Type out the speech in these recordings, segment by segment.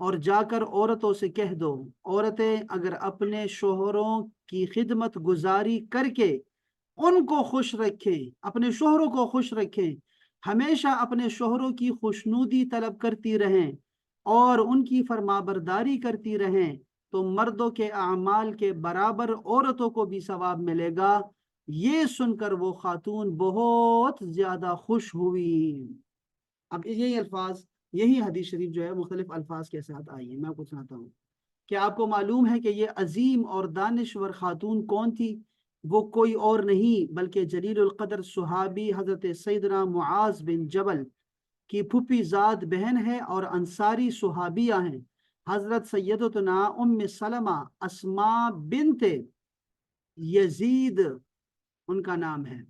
اور جا کر عورتوں سے کہہ دو، عورتیں اگر اپنے شوہروں کی خدمت گزاری کر کے ان کو خوش رکھیں، اپنے شوہروں کو خوش رکھیں، ہمیشہ اپنے شوہروں کی خوشنودی طلب کرتی رہیں اور ان کی فرمانبرداری کرتی رہیں، تو مردوں کے اعمال کے برابر عورتوں کو بھی ثواب ملے گا۔ یہ سن کر وہ خاتون بہت زیادہ خوش ہوئی۔ اب یہی الفاظ، یہی حدیث شریف جو ہے مختلف الفاظ کے ساتھ آئی ہے، میں آپ کو سناتا ہوں۔ کیا آپ کو معلوم ہے کہ یہ عظیم اور دانشور خاتون کون تھی؟ وہ کوئی اور نہیں بلکہ جلیل القدر صحابی حضرت سیدنا معاذ بن جبل کی پھوپھی زاد بہن ہے اور انصاری صحابیہ ہیں۔ حضرت سیدتنا ام سلمہ اسماء بنت یزید ان کا نام ہے،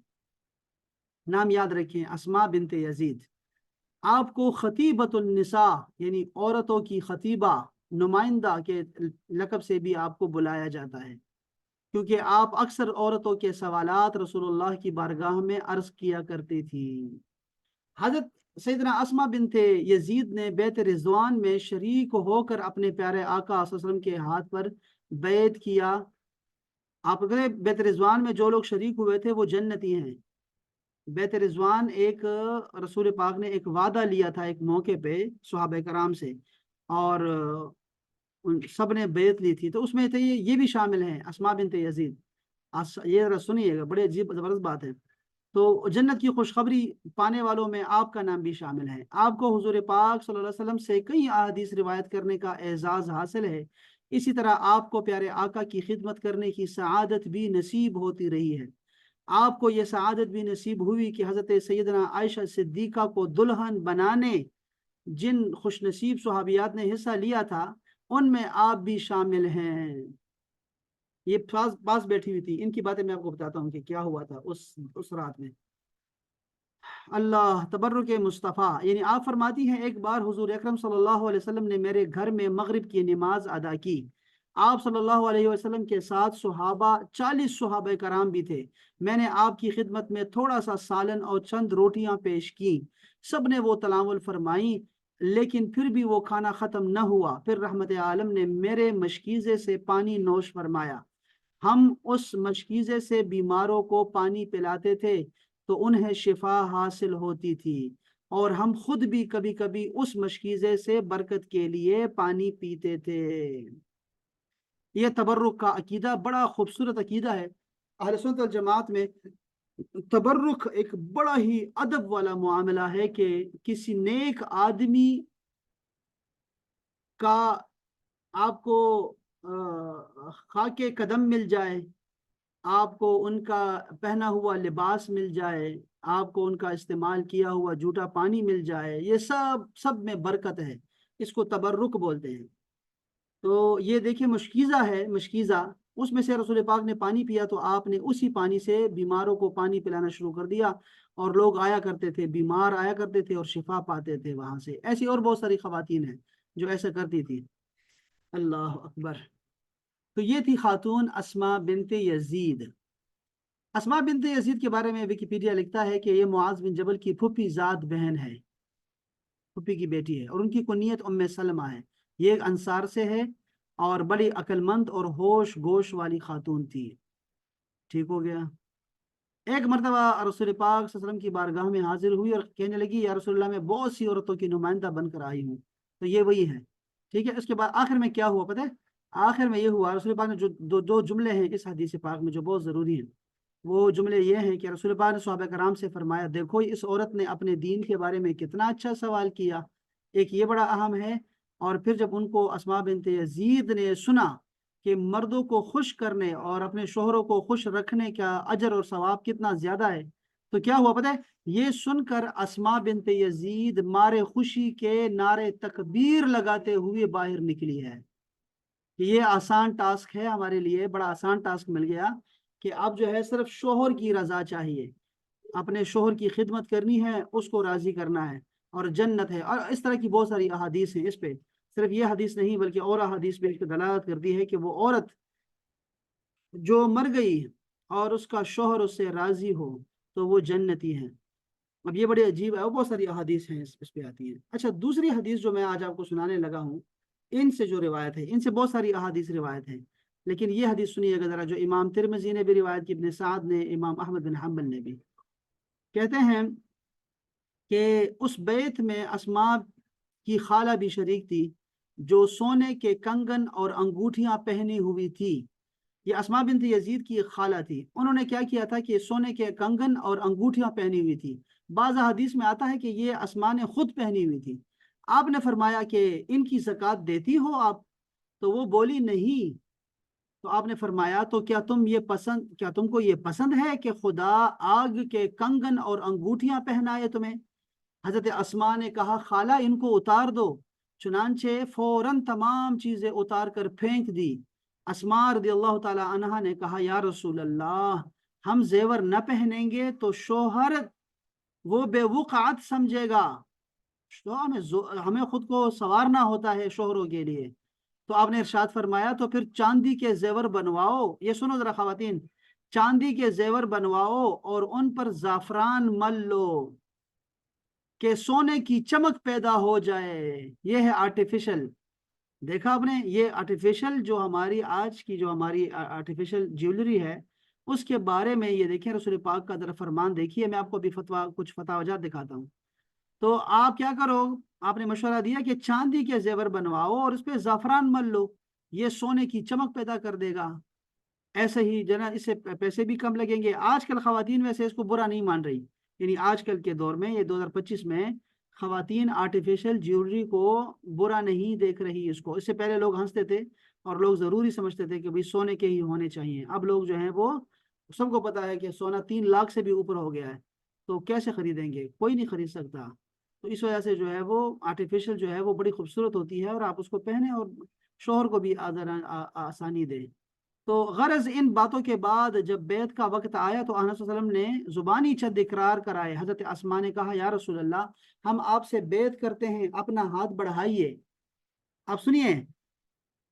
نام یاد رکھیں، اسماء بنت یزید۔ آپ کو خطیبۃ النساء یعنی عورتوں کی خطیبہ، نمائندہ کے لقب سے بھی آپ کو بلایا جاتا ہے، کیونکہ آپ اکثر عورتوں کے سوالات رسول اللہ کی بارگاہ میں عرض کیا کرتی تھی۔ حضرت سیدنا اسماء بنت یزید نے بیت رضوان میں شریک ہو کر اپنے پیارے آقا صلی اللہ علیہ وسلم کے ہاتھ پر بیعت کیا۔ آپ اگر بیت رضوان میں جو لوگ شریک ہوئے تھے وہ جنتی ہیں۔ بیت رضوان ایک رسول پاک نے ایک وعدہ لیا تھا ایک موقع پہ صحابہ کرام سے، اور سب نے بیعت لی تھی، تو اس میں تھے یہ بھی شامل ہیں اسماء بنت یزید۔ یہ ذرا سنیے گا، بڑے عجیب زبردست بات ہے۔ تو جنت کی خوشخبری پانے والوں میں آپ کا نام بھی شامل ہے۔ آپ کو حضور پاک صلی اللہ علیہ وسلم سے کئی احادیث روایت کرنے کا اعزاز حاصل ہے، اسی طرح آپ کو پیارے آقا کی خدمت کرنے کی سعادت بھی نصیب ہوتی رہی ہے۔ آپ کو یہ سعادت بھی نصیب ہوئی کہ حضرت سیدنا عائشہ صدیقہ کو دلہن بنانے جن خوش نصیب صحابیات نے حصہ لیا تھا ان میں آپ بھی شامل ہیں۔ یہ پاس بیٹھی ہوئی تھی، ان کی باتیں میں آپ کو بتاتا ہوں کہ کیا ہوا تھا اس رات میں۔ اللہ تبرک مصطفیٰ، یعنی آپ فرماتی ہیں ایک بار حضور اکرم صلی اللہ علیہ وسلم نے میرے گھر میں مغرب کی نماز ادا کی۔ آپ صلی اللہ علیہ وسلم کے ساتھ صحابہ 40 صحابہ کرام بھی تھے۔ میں نے آپ کی خدمت میں تھوڑا سا سالن اور چند روٹیاں پیش کی، سب نے وہ تناول فرمائی، لیکن پھر بھی وہ کھانا ختم نہ ہوا۔ پھر رحمت عالم نے میرے مشکیزے سے پانی نوش فرمایا۔ ہم اس مشکیزے سے بیماروں کو پانی پلاتے تھے تو انہیں شفا حاصل ہوتی تھی، اور ہم خود بھی کبھی کبھی اس مشکیزے سے برکت کے لیے پانی پیتے تھے۔ یہ تبرک کا عقیدہ بڑا خوبصورت عقیدہ ہے۔ اہل سنت والجماعت میں تبرک ایک بڑا ہی ادب والا معاملہ ہے کہ کسی نیک آدمی کا آپ کو خاک قدم مل جائے، آپ کو ان کا پہنا ہوا لباس مل جائے، آپ کو ان کا استعمال کیا ہوا جھوٹا پانی مل جائے، یہ سب میں برکت ہے، اس کو تبرک بولتے ہیں۔ تو یہ دیکھیں مشکیزہ ہے، مشکیزہ اس میں سے رسول پاک نے پانی پیا تو آپ نے اسی پانی سے بیماروں کو پانی پلانا شروع کر دیا، اور لوگ آیا کرتے تھے، بیمار آیا کرتے تھے اور شفا پاتے تھے وہاں سے۔ ایسی اور بہت ساری خواتین ہیں جو ایسا کرتی تھی۔ اللہ اکبر۔ تو یہ تھی خاتون اسماء بنت یزید۔ اسماء بنت یزید کے بارے میں ویکیپیڈیا لکھتا ہے کہ یہ معاذ بن جبل کی پھوپھی زاد بہن ہے، پھوپھی کی بیٹی ہے، اور ان کی کنیت ام سلمہ ہے۔ یہ ایک انصار سے ہے اور بڑی عقل مند اور ہوش گوش والی خاتون تھی۔ ٹھیک ہو گیا۔ ایک مرتبہ رسول پاک صلی اللہ علیہ وسلم کی بارگاہ میں حاضر ہوئی اور کہنے لگی یا رسول اللہ، میں بہت سی عورتوں کی نمائندہ بن کر آئی ہوں، تو یہ وہی ہے۔ ٹھیک ہے، اس کے بعد آخر میں کیا ہوا پتہ ہے؟ آخر میں یہ ہوا، رسول پاک نے جو دو جملے ہیں اس حدیث پاک میں جو بہت ضروری ہیں، وہ جملے یہ ہیں کہ رسول پاک نے صحابہ کرام سے فرمایا دیکھو اس عورت نے اپنے دین کے بارے میں کتنا اچھا سوال کیا، ایک یہ بڑا اہم ہے۔ اور پھر جب ان کو اسماء بنت یزید نے سنا کہ مردوں کو خوش کرنے اور اپنے شوہروں کو خوش رکھنے کا اجر اور ثواب کتنا زیادہ ہے، تو کیا ہوا پتہ ہے؟ یہ سن کر اسماء بنت یزید مارے خوشی کے نعرے تکبیر لگاتے ہوئے باہر نکلی ہے۔ یہ آسان ٹاسک ہے ہمارے لیے، بڑا آسان ٹاسک مل گیا کہ اب جو ہے صرف شوہر کی رضا چاہیے، اپنے شوہر کی خدمت کرنی ہے، اس کو راضی کرنا ہے، اور جنت ہے۔ اور اس طرح کی بہت ساری احادیث ہیں اس پہ، صرف یہ حدیث نہیں بلکہ اور احادیث پہ دلالت کرتی ہے کہ وہ عورت جو مر گئی اور اس کا شوہر اس سے راضی ہو تو وہ جنتی ہے۔ اب یہ بڑی عجیب ہے، بہت ساری احادیث ہیں اس پہ آتی ہیں۔ اچھا، دوسری حدیث جو میں آج آپ کو سنانے لگا ہوں ان سے جو روایت ہے، ان سے بہت ساری احادیث روایت ہیں، لیکن یہ حدیث سنیے گا ذرا، جو امام ترمذی نے بھی روایت کی، ابن سعد نے، امام احمد بن حنبل نے بھی، کہتے ہیں کہ اس بیت میں اسماء کی خالہ بھی شریک تھی، جو سونے کے کنگن اور انگوٹھیاں پہنی ہوئی تھی۔ یہ اسماء بنت یزید کی ایک خالہ تھی، انہوں نے کیا کیا تھا کہ سونے کے کنگن اور انگوٹھیاں پہنی ہوئی تھی۔ بعض حدیث میں آتا ہے کہ یہ اسماء نے خود پہنی ہوئی تھی۔ آپ نے فرمایا کہ ان کی زکوٰۃ دیتی ہو آپ؟ تو وہ بولی نہیں۔ تو آپ نے فرمایا تو کیا تم کو یہ پسند ہے کہ خدا آگ کے کنگن اور انگوٹھیاں پہنائے تمہیں؟ حضرت اسماء نے کہا خالہ ان کو اتار دو، چنانچہ فوراً تمام چیزیں اتار کر پھینک دی۔ اسماء رضی اللہ تعالی عنہا نے کہا یا رسول اللہ، ہم زیور نہ پہنیں گے تو شوہر وہ بے وقعت سمجھے گا، ہمیں خود کو سنوارنا ہوتا ہے شوہروں کے لیے۔ تو آپ نے ارشاد فرمایا تو پھر چاندی کے زیور بنواؤ، یہ سنو ذرا خواتین، چاندی کے زیور بنواؤ اور ان پر زعفران مل لو کہ سونے کی چمک پیدا ہو جائے۔ یہ ہے آرٹیفیشل، دیکھا آپ نے، یہ آرٹیفیشل جو ہماری آج کی جو ہماری آرٹیفیشل جیولری ہے، اس کے بارے میں یہ دیکھیں رسول پاک کا ذرا فرمان دیکھیے۔ میں آپ کو بھی کچھ فتاوجات دکھاتا ہوں۔ تو آپ کیا کرو، آپ نے مشورہ دیا کہ چاندی کے زیور بنواؤ اور اس پہ زعفران مل لو، یہ سونے کی چمک پیدا کر دے گا۔ ایسے ہی جنا اس سے پیسے بھی کم لگیں گے۔ آج کل خواتین ویسے اس کو برا نہیں مان رہی، یعنی آج کل کے دور میں، یہ 2025 میں خواتین آرٹیفیشل جیولری کو برا نہیں دیکھ رہی اس کو۔ اس سے پہلے لوگ ہنستے تھے اور لوگ ضروری سمجھتے تھے کہ بھئی سونے کے ہی ہونے چاہیے۔ اب لوگ جو ہیں وہ سب کو پتا ہے کہ سونا 3 لاکھ سے بھی اوپر ہو گیا ہے، تو کیسے خریدیں گے؟ کوئی نہیں خرید سکتا۔ تو اس وجہ سے جو ہے وہ آرٹیفیشل جو ہے وہ بڑی خوبصورت ہوتی ہے، اور آپ اس کو پہنیں اور شوہر کو بھی آسانی دیں۔ تو غرض ان باتوں کے بعد جب بیعت کا وقت آیا تو آنس صلی اللہ علیہ وسلم نے زبانی چند اقرار کرائے۔ حضرت اسماء نے کہا یا رسول اللہ، ہم آپ سے بیعت کرتے ہیں، اپنا ہاتھ بڑھائیے۔ آپ سنیے،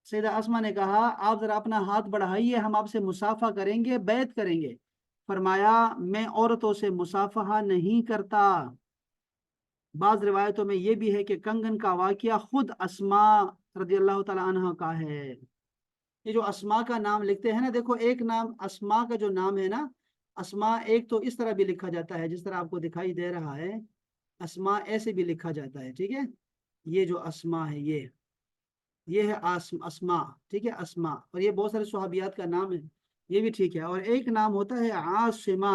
سیدہ اسماء نے کہا آپ ذرا اپنا ہاتھ بڑھائیے، ہم آپ سے مصافحہ کریں گے، بیعت کریں گے۔ فرمایا میں عورتوں سے مصافحہ نہیں کرتا۔ بعض روایتوں میں یہ بھی ہے کہ کنگن کا واقعہ خود اسماء رضی اللہ تعالی عنہ کا ہے۔ یہ جو اسماء کا نام لکھتے ہیں نا، دیکھو ایک نام اسماء کا جو نام ہے نا، اسماء ایک تو اس طرح بھی لکھا جاتا ہے جس طرح آپ کو دکھائی دے رہا ہے، اسماء ایسے بھی لکھا جاتا ہے، ٹھیک ہے؟ یہ جو اسماء ہے یہ ہے اسماء، ٹھیک ہے، اسماء، اور یہ بہت سارے صحابیات کا نام ہے، یہ بھی ٹھیک ہے۔ اور ایک نام ہوتا ہے عاصمہ،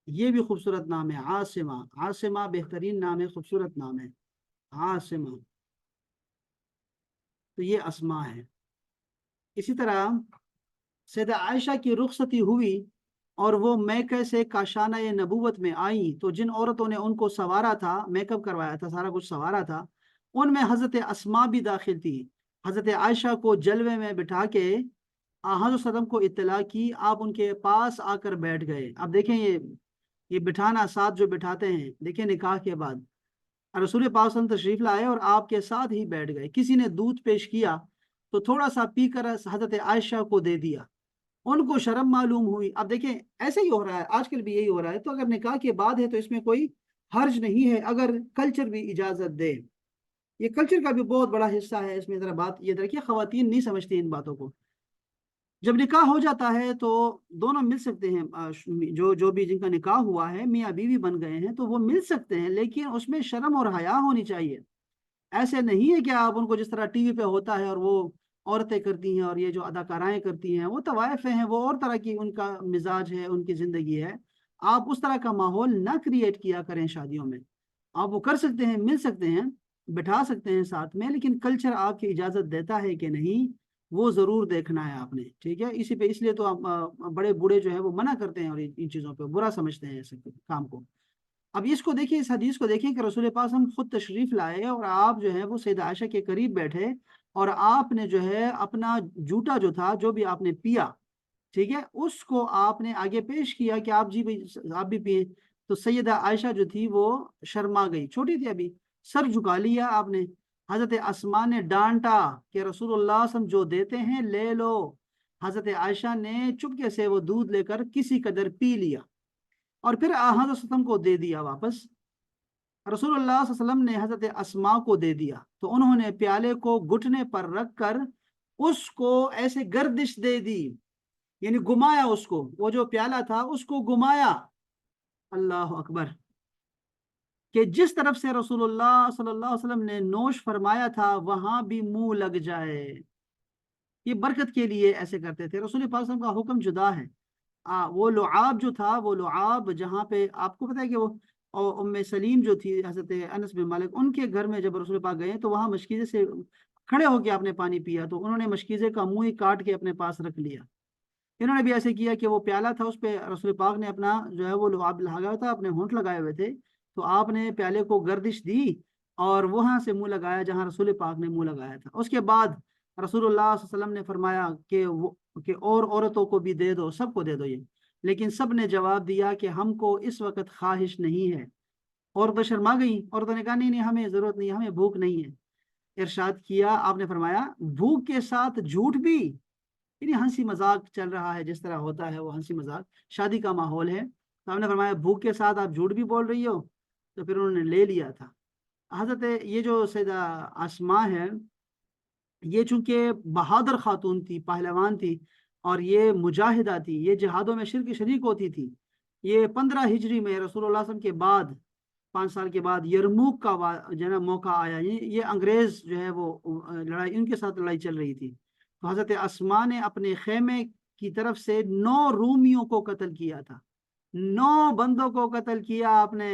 یہ بھی خوبصورت نام ہے، عاصمہ۔ عاصمہ بہترین نام ہے، خوبصورت نام ہے، عاصمہ۔ تو یہ اسماء ہے۔ اسی طرح سیدہ عائشہ کی رخصتی ہوئی اور وہ میکے سے کاشانہ نبوت میں آئیں، تو جن عورتوں نے ان کو سوارا تھا، میک اپ کروایا تھا، سارا کچھ سوارا تھا، ان میں حضرت اسماء بھی داخل تھی۔ حضرت عائشہ کو جلوے میں بٹھا کے حضرت صدم کو اطلاع کی، آپ ان کے پاس آ کر بیٹھ گئے۔ اب دیکھیں یہ بٹھانا، ساتھ جو بٹھاتے ہیں، دیکھیں نکاح کے بعد رسول پاک صلی اللہ علیہ وسلم تشریف لائے اور آپ کے ساتھ ہی بیٹھ گئے۔ کسی نے دودھ پیش کیا تو تھوڑا سا پی کر حضرت عائشہ کو دے دیا، ان کو شرم معلوم ہوئی۔ اب دیکھیں ایسے ہی ہو رہا ہے، آج کل بھی یہی ہو رہا ہے۔ تو اگر نکاح کے بعد ہے تو اس میں کوئی حرج نہیں ہے، اگر کلچر بھی اجازت دے۔ یہ کلچر کا بھی بہت بڑا حصہ ہے اس میں، ذرا بات یہ دیکھیے، خواتین نہیں سمجھتی ان باتوں کو۔ جب نکاح ہو جاتا ہے تو دونوں مل سکتے ہیں، جو بھی جن کا نکاح ہوا ہے، میاں بیوی بن گئے ہیں، تو وہ مل سکتے ہیں، لیکن اس میں شرم اور حیا ہونی چاہیے۔ ایسے نہیں ہے کہ آپ ان کو جس طرح ٹی وی پہ ہوتا ہے اور وہ عورتیں کرتی ہیں اور یہ جو اداکارائیں کرتی ہیں، وہ طوائف ہیں، وہ اور طرح کی ان کا مزاج ہے، ان کی زندگی ہے۔ آپ اس طرح کا ماحول نہ کریٹ کیا کریں شادیوں میں۔ آپ وہ کر سکتے ہیں، مل سکتے ہیں، بٹھا سکتے ہیں ساتھ میں، لیکن کلچر آپ کی اجازت دیتا ہے کہ نہیں، وہ ضرور دیکھنا ہے آپ نے، ٹھیک ہے؟ اس لیے تو آپ بڑے بوڑھے جو ہے وہ منع کرتے ہیں اور ان چیزوں پہ برا سمجھتے ہیں ایسے کام کو۔ اب اس کو دیکھیں، اس حدیث کو دیکھیں کہ رسول پاک ہم خود تشریف لائے اور آپ جو ہے وہ سیدہ عائشہ کے قریب بیٹھے، اور آپ نے جو ہے اپنا جوتا جو تھا، جو بھی آپ نے پیا، ٹھیک ہے، اس کو آپ نے آگے پیش کیا کہ آپ آپ بھی پیئیں۔ تو سیدہ عائشہ جو تھی وہ شرما گئی، چھوٹی تھی ابھی، سر جھکا لیا آپ نے۔ حضرت اسماء نے ڈانٹا کہ رسول اللہ صلی اللہ علیہ وسلم جو دیتے ہیں لے لو۔ حضرت عائشہ نے چپکے سے وہ دودھ لے کر کسی قدر پی لیا اور پھر حضرت وسلم کو دے دیا واپس۔ رسول اللہ صلی اللہ علیہ وسلم نے حضرت اسما کو دے دیا تو انہوں نے پیالے کو گھٹنے پر رکھ کر اس کو ایسے گردش دے دی، یعنی گھمایا اس کو، وہ جو پیالہ تھا اس کو گھمایا، اللہ اکبر، کہ جس طرف سے رسول اللہ صلی اللہ علیہ وسلم نے نوش فرمایا تھا وہاں بھی منہ لگ جائے۔ یہ برکت کے لیے ایسے کرتے تھے۔ رسول پاک صلی اللہ علیہ وسلم کا حکم جدا ہے۔ وہ لعاب جو تھا، وہ لعاب جہاں پہ آپ کو پتا ہے کہ وہ ام سلیم جو تھی حضرت انس بن مالک، ان کے گھر میں جب رسول پاک گئے تو وہاں مشکیزے سے کھڑے ہو کے آپ نے پانی پیا تو انہوں نے مشکیزے کا منہ ہی کاٹ کے اپنے پاس رکھ لیا۔ انہوں نے بھی ایسے کیا کہ وہ پیالہ تھا اس پہ رسول پاک نے اپنا جو ہے وہ لعاب لگایا ہوا تھا، اپنے ہونٹ لگائے ہوئے تھے، تو آپ نے پیالے کو گردش دی اور وہاں سے منہ لگایا جہاں رسول پاک نے منہ لگایا تھا۔ اس کے بعد رسول اللہ صلی اللہ علیہ وسلم نے فرمایا کہ اور عورتوں کو بھی دے دو، سب کو دے دو یہ، لیکن سب نے جواب دیا کہ ہم کو اس وقت خواہش نہیں ہے۔ عورتیں شرما گئی، عورتوں نے کہا نہیں نہیں ہمیں ضرورت نہیں، ہمیں بھوک نہیں ہے۔ ارشاد کیا آپ نے فرمایا بھوک کے ساتھ جھوٹ بھی، یعنی ہنسی مذاق چل رہا ہے جس طرح ہوتا ہے وہ ہنسی مذاق، شادی کا ماحول ہے، تو آپ نے فرمایا بھوک کے ساتھ آپ جھوٹ بھی بول رہی ہو، تو پھر انہوں نے لے لیا تھا۔ حضرت یہ جو سیدہ اسماء ہے، یہ چونکہ بہادر خاتون تھی، پہلوان تھی، اور یہ مجاہدہ تھی، یہ جہادوں میں شریک ہوتی تھی۔ یہ 15 ہجری میں رسول اللہ صلی اللہ علیہ وسلم کے بعد 5 سال کے بعد یرموک کا جو ہے نا موقع آیا، یہ انگریز جو ہے وہ لڑائی، ان کے ساتھ لڑائی چل رہی تھی، تو حضرت اسماء نے اپنے خیمے کی طرف سے 9 رومیوں کو قتل کیا تھا، 9 بندوں کو قتل کیا آپ نے،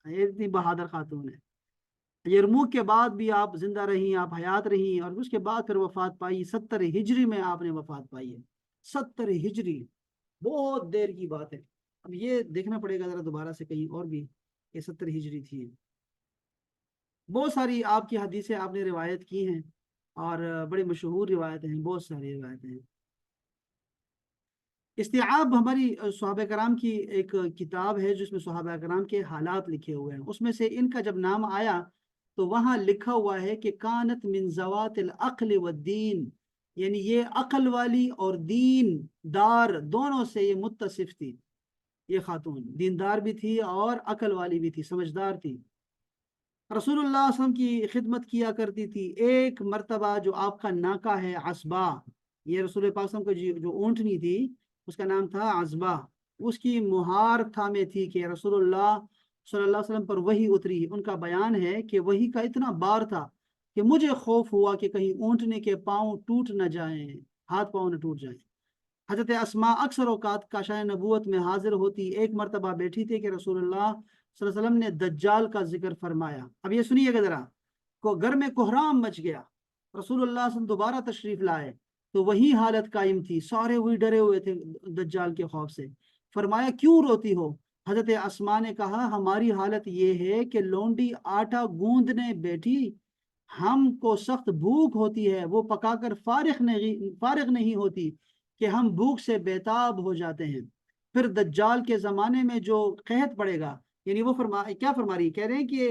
یہ اتنی بہادر خاتون ہے۔ یرموک کے بعد بھی آپ زندہ رہی، آپ حیات رہی، اور اس کے بعد پھر وفات پائی 70 ہجری میں آپ نے وفات پائی ہے، 70 ہجری، بہت دیر کی بات ہے۔ اب یہ دیکھنا پڑے گا ذرا دوبارہ سے کہیں اور بھی کہ 70 ہجری تھی۔ بہت ساری آپ کی حدیثیں آپ نے روایت کی ہیں اور بڑی مشہور روایتیں ہیں، بہت ساری روایتیں ہیں۔ استیعاب ہماری صحابہ کرام کی ایک کتاب ہے جس میں صحابہ کرام کے حالات لکھے ہوئے ہیں، اس میں سے ان کا جب نام آیا تو وہاں لکھا ہوا ہے کہ کانت من ذوات العقل والدین، یعنی یہ عقل والی اور دین دار دونوں سے یہ متصف تھی، یہ خاتون دیندار بھی تھی اور عقل والی بھی تھی، سمجھدار تھی، رسول اللہ صلی اللہ علیہ وسلم کی خدمت کیا کرتی تھی۔ ایک مرتبہ جو آپ کا ناکا ہے عصبہ، یہ رسول پاک صلی اللہ علیہ وسلم کو جو اونٹنی تھی اس کا نام تھا عصبہ، اس کی مہار تھامے تھی کہ رسول اللہ صلی اللہ علیہ وسلم پر وحی اتری۔ ان کا بیان ہے کہ وحی کا اتنا بار تھا کہ مجھے خوف ہوا کہ کہیں اونٹنے کے پاؤں ٹوٹ نہ جائیں، ہاتھ پاؤں نہ ٹوٹ جائیں۔ حضرت اسماء اکثر اوقات کاشائے نبوت میں حاضر ہوتی، ایک مرتبہ بیٹھی تھی کہ رسول اللہ صلی اللہ علیہ وسلم نے دجال کا ذکر فرمایا۔ اب یہ سنیے گا ذرا، کو گھر میں کوہرام مچ گیا، رسول اللہ صلی اللہ علیہ وسلم دوبارہ تشریف لائے تو وہی حالت قائم تھی، سارے وہی ڈرے ہوئے تھے دجال کے خوف سے۔ فرمایا کیوں روتی ہو؟ حضرت اسماء نے کہا ہماری حالت یہ ہے کہ لونڈی آٹا گوندنے بیٹھی، ہم کو سخت بھوک ہوتی ہے، وہ پکا کر فارغ نہیں ہوتی کہ ہم بھوک سے بیتاب ہو جاتے ہیں۔ پھر دجال کے زمانے میں جو قحط پڑے گا، یعنی وہ کیا فرما رہی کہہ رہے ہیں کہ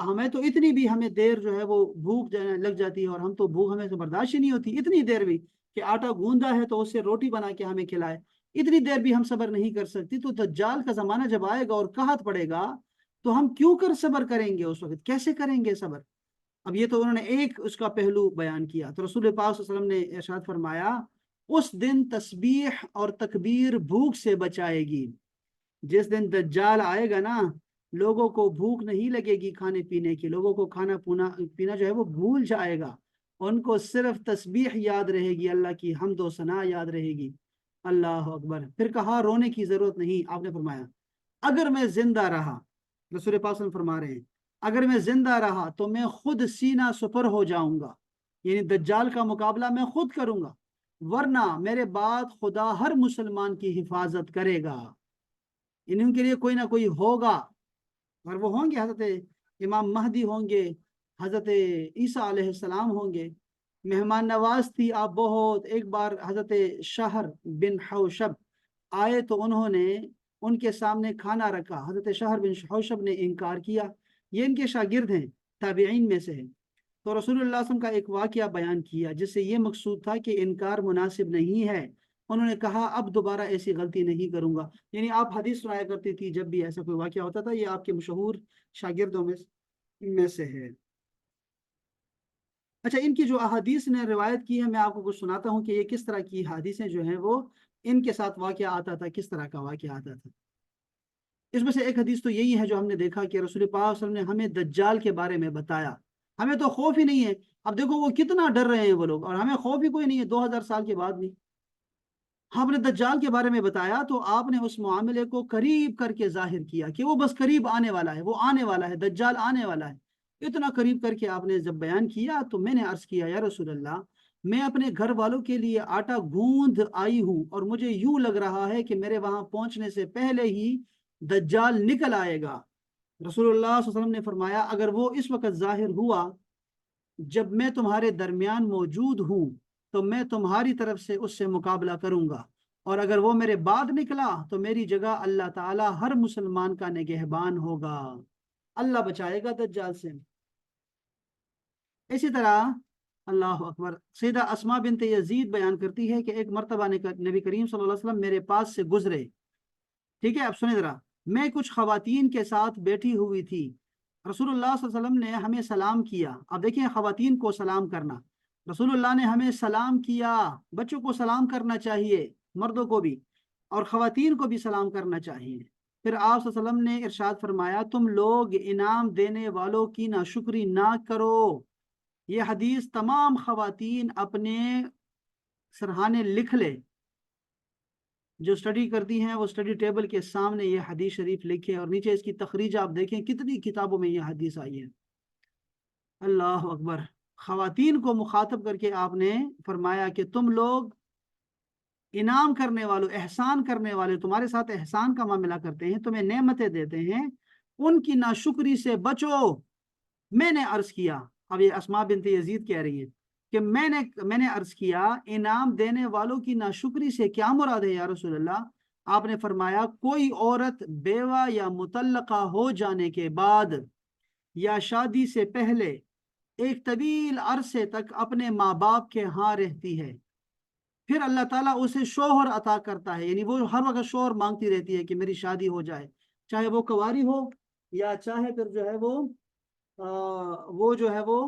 ہمیں تو اتنی بھی ہمیں دیر جو ہے وہ بھوک لگ جاتی ہے، اور ہم تو بھوک ہمیں تو برداشت ہی نہیں ہوتی، اتنی دیر بھی کہ آٹا گوندا ہے تو اس سے روٹی بنا کے ہمیں کھلائے، اتنی دیر بھی ہم صبر نہیں کر سکتی۔ تو دجال کا زمانہ جب آئے گا اور قحط پڑے گا تو ہم کیوں کر صبر کریں گے، اس وقت کیسے کریں گے صبر؟ اب یہ تو انہوں نے ایک اس کا پہلو بیان کیا، تو رسول پاک صلی اللہ علیہ وسلم نے ارشاد فرمایا اس دن تسبیح اور تکبیر بھوک سے بچائے گی۔ جس دن دجال آئے گا نا، لوگوں کو بھوک نہیں لگے گی کھانے پینے کی، لوگوں کو کھانا پینا جو ہے وہ بھول جائے گا، ان کو صرف تسبیح یاد رہے گی، اللہ کی حمد و ثنا یاد رہے گی۔ اللہ اکبر۔ پھر کہا رونے کی ضرورت نہیں، آپ نے فرمایا اگر میں زندہ رہا، رسول پاک صلی اللہ علیہ وسلم فرما رہے ہیں اگر میں زندہ رہا تو میں خود سینہ سپر ہو جاؤں گا، یعنی دجال کا مقابلہ میں خود کروں گا، ورنہ میرے بعد خدا ہر مسلمان کی حفاظت کرے گا، ان کے لیے کوئی نہ کوئی ہوگا، اور وہ ہوں گے حضرت امام مہدی ہوں گے، حضرت عیسیٰ علیہ السلام ہوں گے۔ مہمان نواز تھی آپ بہت۔ ایک بار حضرت شہر بن حوشب آئے تو انہوں نے ان کے سامنے کھانا رکھا، حضرت شہر بن حوشب نے انکار کیا، یہ ان کے شاگرد ہیں، تابعین میں سے ہیں، تو رسول اللہ صلی اللہ علیہ وسلم کا ایک واقعہ بیان کیا جس سے یہ مقصود تھا کہ انکار مناسب نہیں ہے، انہوں نے کہا اب دوبارہ ایسی غلطی نہیں کروں گا. یعنی آپ حدیث سنایا کرتی تھی جب بھی ایسا کوئی واقعہ ہوتا تھا. یہ آپ کے مشہور شاگردوں میں سے ہے. اچھا، ان کی جو احادیث نے روایت کی ہے میں آپ کو کچھ سناتا ہوں کہ یہ کس طرح کی حدیثیں جو ہیں وہ ان کے ساتھ واقعہ آتا تھا، کس طرح کا واقعہ آتا تھا. اس میں سے ایک حدیث تو یہی ہے جو ہم نے دیکھا کہ رسول پاک صلی اللہ علیہ وسلم نے ہمیں دجال کے بارے میں بتایا. ہمیں تو خوف ہی نہیں ہے. اب دیکھو وہ کتنا ڈر رہے ہیں وہ لوگ، اور ہمیں خوف ہی کوئی نہیں ہے 2000 سال کے بعد بھی. آپ نے دجال کے بارے میں بتایا تو آپ نے اس معاملے کو قریب کر کے ظاہر کیا کہ وہ بس قریب آنے والا ہے، وہ آنے والا ہے، دجال آنے والا ہے. اتنا قریب کر کے آپ نے جب بیان کیا تو میں نے عرض کیا یا رسول اللہ، میں اپنے گھر والوں کے لیے آٹا گوندھ آئی ہوں اور مجھے یوں لگ رہا ہے کہ میرے وہاں پہنچنے سے پہلے ہی دجال نکل آئے گا. رسول اللہ صلی اللہ علیہ وسلم نے فرمایا اگر وہ اس وقت ظاہر ہوا جب میں تمہارے درمیان موجود ہوں تو میں تمہاری طرف سے اس سے مقابلہ کروں گا، اور اگر وہ میرے بعد نکلا تو میری جگہ اللہ تعالی ہر مسلمان کا نگہبان ہوگا. اللہ بچائے گا دجال سے. اسی طرح اللہ اکبر، سیدہ اسماء بنت یزید بیان کرتی ہے کہ ایک مرتبہ نبی کریم صلی اللہ علیہ وسلم میرے پاس سے گزرے. ٹھیک ہے، اب سنیں ذرا. میں کچھ خواتین کے ساتھ بیٹھی ہوئی تھی. رسول اللہ صلی اللہ علیہ وسلم نے ہمیں سلام کیا. اب دیکھیں خواتین کو سلام کرنا، رسول اللہ نے ہمیں سلام کیا. بچوں کو سلام کرنا چاہیے، مردوں کو بھی، اور خواتین کو بھی سلام کرنا چاہیے. پھر آپ صلی اللہ علیہ وسلم نے ارشاد فرمایا تم لوگ انعام دینے والوں کی ناشکری نہ کرو. یہ حدیث تمام خواتین اپنے سرہانے لکھ لے. جو اسٹڈی کرتی ہیں وہ اسٹڈی ٹیبل کے سامنے یہ حدیث شریف لکھے، اور نیچے اس کی تخریج آپ دیکھیں کتنی کتابوں میں یہ حدیث آئی ہے. اللہ اکبر. خواتین کو مخاطب کر کے آپ نے فرمایا کہ تم لوگ انعام کرنے والوں، احسان کرنے والے، تمہارے ساتھ احسان کا معاملہ کرتے ہیں، تمہیں نعمتیں دیتے ہیں، ان کی ناشکری سے بچو. میں نے عرض کیا، اب یہ اسماء بنت یزید کہہ رہی ہیں کہ میں نے عرض کیا انعام دینے والوں کی ناشکری سے کیا مراد ہے یا رسول اللہ؟ آپ نے فرمایا کوئی عورت بیوہ یا مطلقہ ہو جانے کے بعد یا شادی سے پہلے ایک طویل عرصے تک اپنے ماں باپ کے ہاں رہتی ہے، پھر اللہ تعالیٰ اسے شوہر عطا کرتا ہے. یعنی وہ ہر وقت شوہر مانگتی رہتی ہے کہ میری شادی ہو جائے، چاہے وہ کنواری ہو یا چاہے پھر جو ہے وہ جو ہے وہ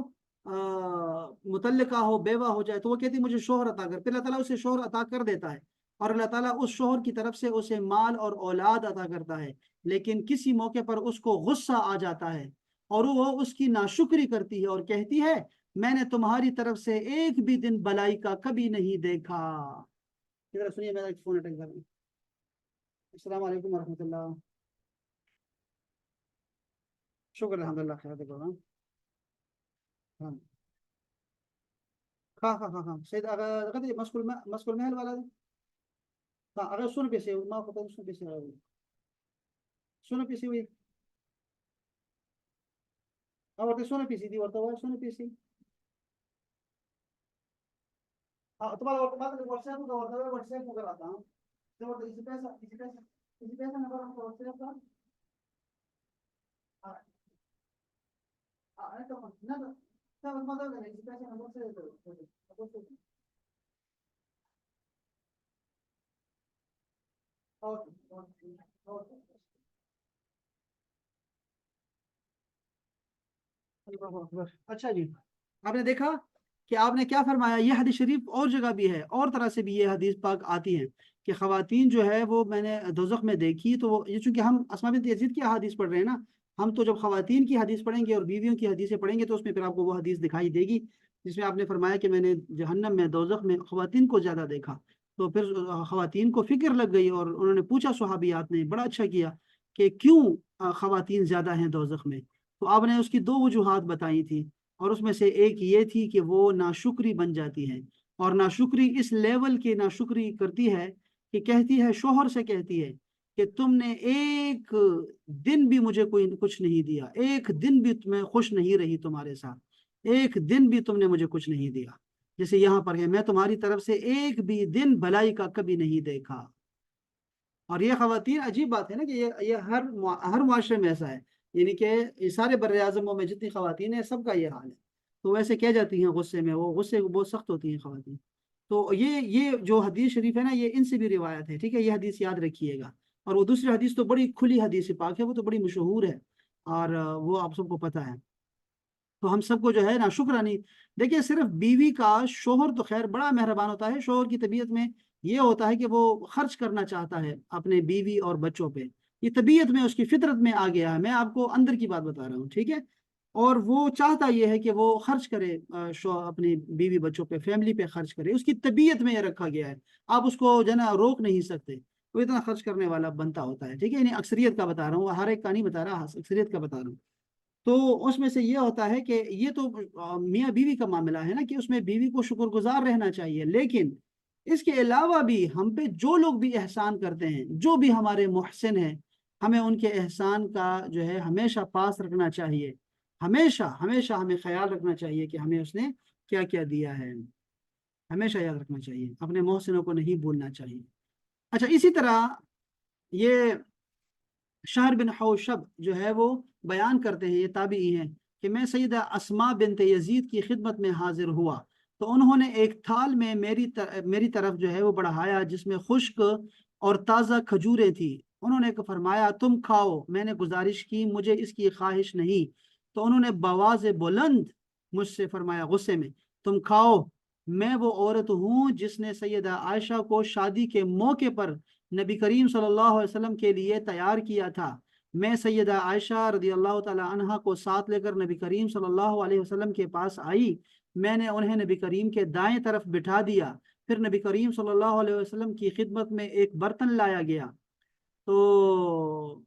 متعلقہ ہو، بیوہ ہو جائے، تو وہ کہتی مجھے شوہر عطا کر. پھر اللہ تعالیٰ اسے شوہر عطا کر دیتا ہے، اور اللہ تعالیٰ اس شوہر کی طرف سے اسے مال اور اولاد عطا کرتا ہے. لیکن کسی موقع پر اس کو غصہ آ جاتا ہے اور وہ اس کی ناشکری کرتی ہے اور کہتی ہے میں نے تمہاری طرف سے ایک بھی دن بلائی کا کبھی نہیں دیکھا. سنیے میرا ایک فون اٹینڈ کر رہا ہوں. السلام علیکم ورحمۃ اللہ. شکر الحمد للہ خیر دیکھو. ہاں ہاں ہاں ہاں ہاں سید اگر مسکول محل والا ہے. ہاں اگر سن پیسے ما کو سن پیسے سن پیسے ہوئی اور سن پیسے دی اور سن پیسے. ہاں تمہارا واٹس ایپ کا واٹس ایپ کو کراتا ہوں. اسی پیسہ نمبر ہم واٹس ایپ کا. ہاں تو نہ سب مدد کریں اسی پیسہ نمبر سے اچھا جی. آپ نے دیکھا کہ آپ نے کیا فرمایا. یہ حدیث شریف اور جگہ بھی ہے، اور طرح سے بھی یہ حدیث پاک آتی ہے کہ خواتین جو ہے وہ میں نے دوزخ میں دیکھی. تو یہ چونکہ ہم اسماء بنت یزید کی حدیث پڑھ رہے ہیں نا، ہم تو جب خواتین کی حدیث پڑھیں گے اور بیویوں کی حدیثیں پڑھیں گے تو اس میں پھر آپ کو وہ حدیث دکھائی دے گی جس میں آپ نے فرمایا کہ میں نے جہنم میں، دوزخ میں خواتین کو زیادہ دیکھا. تو پھر خواتین کو فکر لگ گئی اور انہوں نے پوچھا، صحابیات نے بڑا اچھا کیا کہ کیوں خواتین زیادہ ہیں دوزخ میں. تو آپ نے اس کی دو وجوہات بتائی تھی، اور اس میں سے ایک یہ تھی کہ وہ ناشکری بن جاتی ہے، اور ناشکری اس لیول کی ناشکری کرتی ہے کہ کہتی ہے، شوہر سے کہتی ہے کہ تم نے ایک دن بھی مجھے کوئی کچھ نہیں دیا، ایک دن بھی میں خوش نہیں رہی تمہارے ساتھ، ایک دن بھی تم نے مجھے کچھ نہیں دیا. جیسے یہاں پر ہے میں تمہاری طرف سے ایک بھی دن بھلائی کا کبھی نہیں دیکھا. اور یہ خواتین، عجیب بات ہے نا کہ یہ ہر معاشرے میں ایسا ہے. یعنی کہ یہ سارے بر اعظموں میں جتنی خواتین ہیں سب کا یہ حال ہے. تو ویسے کہہ جاتی ہیں غصے میں، وہ غصے بہت سخت ہوتی ہیں خواتین. تو یہ جو حدیث شریف ہے نا، یہ ان سے بھی روایت ہے، ٹھیک ہے، یہ حدیث یاد رکھیے گا۔ اور وہ دوسری حدیث تو بڑی کھلی حدیث پاک ہے، وہ تو بڑی مشہور ہے، اور وہ آپ سب کو پتہ ہے۔ تو ہم سب کو جو ہے نا شکرانی، دیکھیے صرف بیوی کا، شوہر تو خیر بڑا مہربان ہوتا ہے، شوہر کی طبیعت میں یہ ہوتا ہے کہ وہ خرچ کرنا چاہتا ہے اپنے بیوی اور بچوں پہ، یہ طبیعت میں، اس کی فطرت میں آ گیا ہے، میں آپ کو اندر کی بات بتا رہا ہوں، ٹھیک ہے۔ اور وہ چاہتا یہ ہے کہ وہ خرچ کرے، اپنی بیوی بچوں پہ، فیملی پہ خرچ کرے، اس کی طبیعت میں یہ رکھا گیا ہے، آپ اس کو جو ہے نا روک نہیں سکتے، وہ اتنا خرچ کرنے والا بنتا ہوتا ہے، ٹھیک ہے، یعنی اکثریت کا بتا رہا ہوں، ہر ایک کا نہیں بتا رہا، اکثریت کا بتا رہا ہوں۔ تو اس میں سے یہ ہوتا ہے کہ یہ تو میاں بیوی کا معاملہ ہے نا، کہ اس میں بیوی کو شکر گزار رہنا چاہیے، لیکن اس کے علاوہ بھی ہم پہ جو لوگ بھی احسان کرتے ہیں، جو بھی ہمارے محسن ہیں، ہمیں ان کے احسان کا جو ہے ہمیشہ پاس رکھنا چاہیے، ہمیشہ ہمیشہ ہمیں خیال رکھنا چاہیے کہ ہمیں اس نے کیا کیا دیا ہے، ہمیشہ یاد رکھنا چاہیے، اپنے محسنوں کو نہیں بھولنا چاہیے۔ اچھا، اسی طرح یہ شہر بن حوشب جو ہے وہ بیان کرتے ہیں، یہ تابعی ہیں، کہ میں سیدہ اسماء بنت یزید کی خدمت میں حاضر ہوا، تو انہوں نے ایک تھال میں میری طرف جو ہے وہ بڑھایا، جس میں خشک اور تازہ کھجوریں تھی، انہوں نے فرمایا تم کھاؤ، میں نے گزارش کی مجھے اس کی خواہش نہیں، تو انہوں نے بواز بلند مجھ سے فرمایا غصے میں، تم کھاؤ، میں وہ عورت ہوں جس نے سیدہ عائشہ کو شادی کے موقع پر نبی کریم صلی اللہ علیہ وسلم کے لیے تیار کیا تھا، میں سیدہ عائشہ رضی اللہ تعالی عنہا کو ساتھ لے کر نبی کریم صلی اللہ علیہ وسلم کے پاس آئی، میں نے انہیں نبی کریم کے دائیں طرف بٹھا دیا، پھر نبی کریم صلی اللہ علیہ وسلم کی خدمت میں ایک برتن لایا گیا، تو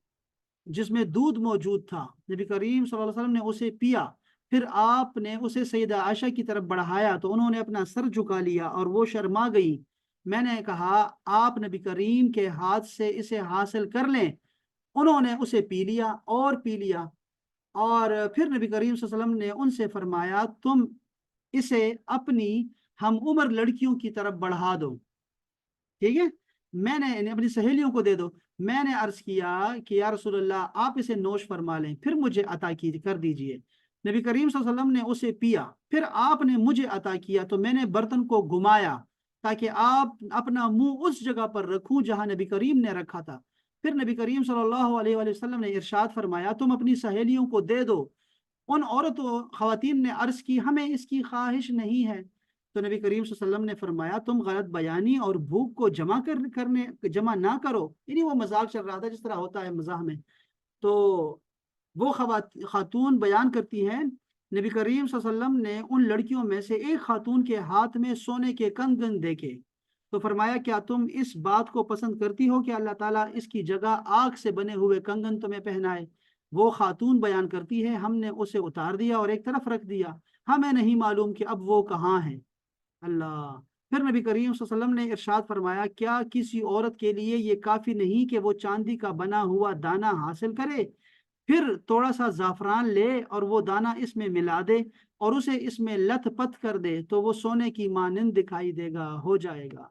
جس میں دودھ موجود تھا، نبی کریم صلی اللہ علیہ وسلم نے اسے پیا، پھر آپ نے اسے سیدہ عائشہ کی طرف بڑھایا، تو انہوں نے اپنا سر جھکا لیا اور وہ شرما گئی، میں نے کہا آپ نبی کریم کے ہاتھ سے اسے حاصل کر لیں، انہوں نے اسے پی لیا اور پی لیا، اور پھر نبی کریم صلی اللہ علیہ وسلم نے ان سے فرمایا تم اسے اپنی ہم عمر لڑکیوں کی طرف بڑھا دو، ٹھیک ہے، میں نے اپنی سہیلیوں کو دے دو، میں نے عرض کیا کہ یا رسول اللہ آپ اسے نوش فرما لیں، پھر مجھے عطا کر دیجئے، نبی کریم صلی اللہ علیہ وسلم نے اسے پیا، پھر آپ نے مجھے عطا کیا، تو میں نے برتن کو گھمایا تاکہ آپ اپنا منہ اس جگہ پر رکھوں جہاں نبی کریم نے رکھا تھا، پھر نبی کریم صلی اللہ علیہ وآلہ وسلم نے ارشاد فرمایا تم اپنی سہیلیوں کو دے دو، ان عورتوں خواتین نے عرض کی ہمیں اس کی خواہش نہیں ہے، تو نبی کریم صلی اللہ علیہ وسلم نے فرمایا تم غلط بیانی اور بھوک کو جمع نہ کرو، یعنی وہ مذاق چل رہا تھا جس طرح ہوتا ہے مزاح میں، تو وہ خاتون بیان کرتی ہیں نبی کریم صلی اللہ علیہ وسلم نے ان لڑکیوں میں سے ایک خاتون کے ہاتھ میں سونے کے کنگن دیکھے، تو فرمایا کیا تم اس بات کو پسند کرتی ہو کہ اللہ تعالیٰ اس کی جگہ آگ سے بنے ہوئے کنگن تمہیں پہنائے؟ وہ خاتون بیان کرتی ہے ہم نے اسے اتار دیا اور ایک طرف رکھ دیا، ہمیں نہیں معلوم کہ اب وہ کہاں ہے۔ اللہ، پھر نبی کریم صلی اللہ علیہ وسلم نے ارشاد فرمایا کیا کسی عورت کے لیے یہ کافی نہیں کہ وہ چاندی کا بنا ہوا دانہ حاصل کرے، پھر تھوڑا سا زعفران لے اور وہ دانہ اس میں ملا دے اور اسے اس میں لت پت کر دے تو وہ سونے کی مانند دکھائی دے گا، ہو جائے گا،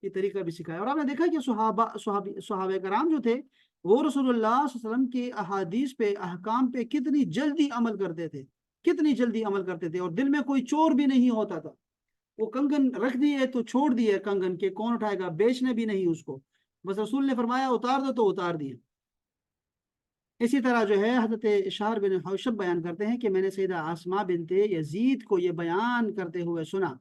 یہ طریقہ بھی سکھایا۔ اور آپ نے دیکھا کہ صحابہ کرام جو تھے وہ رسول اللہ صلی اللہ علیہ وسلم کے احادیث پہ، احکام پہ کتنی جلدی عمل کرتے تھے، کتنی جلدی عمل کرتے تھے، اور دل میں کوئی چور بھی نہیں ہوتا تھا، وہ کنگن رکھ دیے تو چھوڑ دیے، کنگن کے کون اٹھائے گا، بیچنے بھی نہیں اس کو، بس رسول نے فرمایا اتار دو تو اتار دیے۔ اسی طرح جو ہے حضرت شہر بن حوشب بیان کرتے ہیں کہ میں نے سیدہ آسماء بنت یزید کو یہ بیان کرتے ہوئے سنا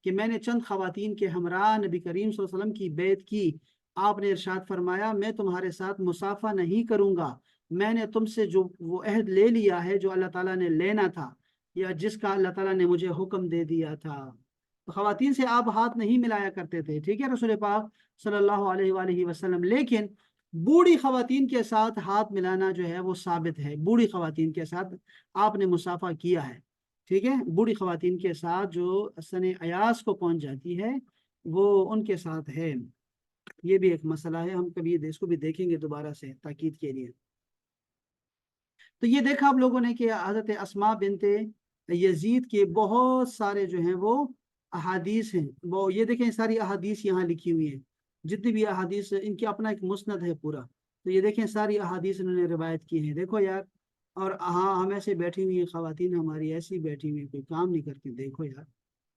کہ میں نے چند خواتین کے ہمراہ نبی کریم صلی اللہ علیہ وسلم کی بیعت کی، آپ نے ارشاد فرمایا میں تمہارے ساتھ مصافحہ نہیں کروں گا، میں نے تم سے جو وہ عہد لے لیا ہے جو اللہ تعالیٰ نے لینا تھا یا جس کا اللہ تعالیٰ نے مجھے حکم دے دیا تھا، تو خواتین سے آپ ہاتھ نہیں ملایا کرتے تھے، ٹھیک ہے، رسول پاک صلی اللہ علیہ وآلہ وسلم، لیکن بوڑھی خواتین کے ساتھ ہاتھ ملانا جو ہے وہ ثابت ہے، بوڑھی خواتین کے ساتھ آپ نے مصافحہ کیا ہے، ٹھیک ہے، بوڑھی خواتین کے ساتھ جو سن ایاس کو پہنچ جاتی ہے وہ ان کے ساتھ ہے، یہ بھی ایک مسئلہ ہے، ہم کبھی اس کو بھی دیکھیں گے دوبارہ سے تاکید کے لیے۔ تو یہ دیکھا آپ لوگوں نے کہ حضرت اسماء بنت یزید کے بہت سارے جو ہیں وہ احادیث ہیں، وہ یہ دیکھیں ساری احادیث یہاں لکھی ہوئی ہیں، جتنی بھی احادیث ان کی اپنا ایک مسند ہے پورا، تو یہ دیکھیں ساری احادیث انہوں نے روایت کی ہیں، دیکھو یار، اور ہاں ہم ایسے بیٹھی ہوئی ہیں، خواتین ہماری ایسی بیٹھی ہوئی ہیں، کوئی کام نہیں کرتی، دیکھو یار،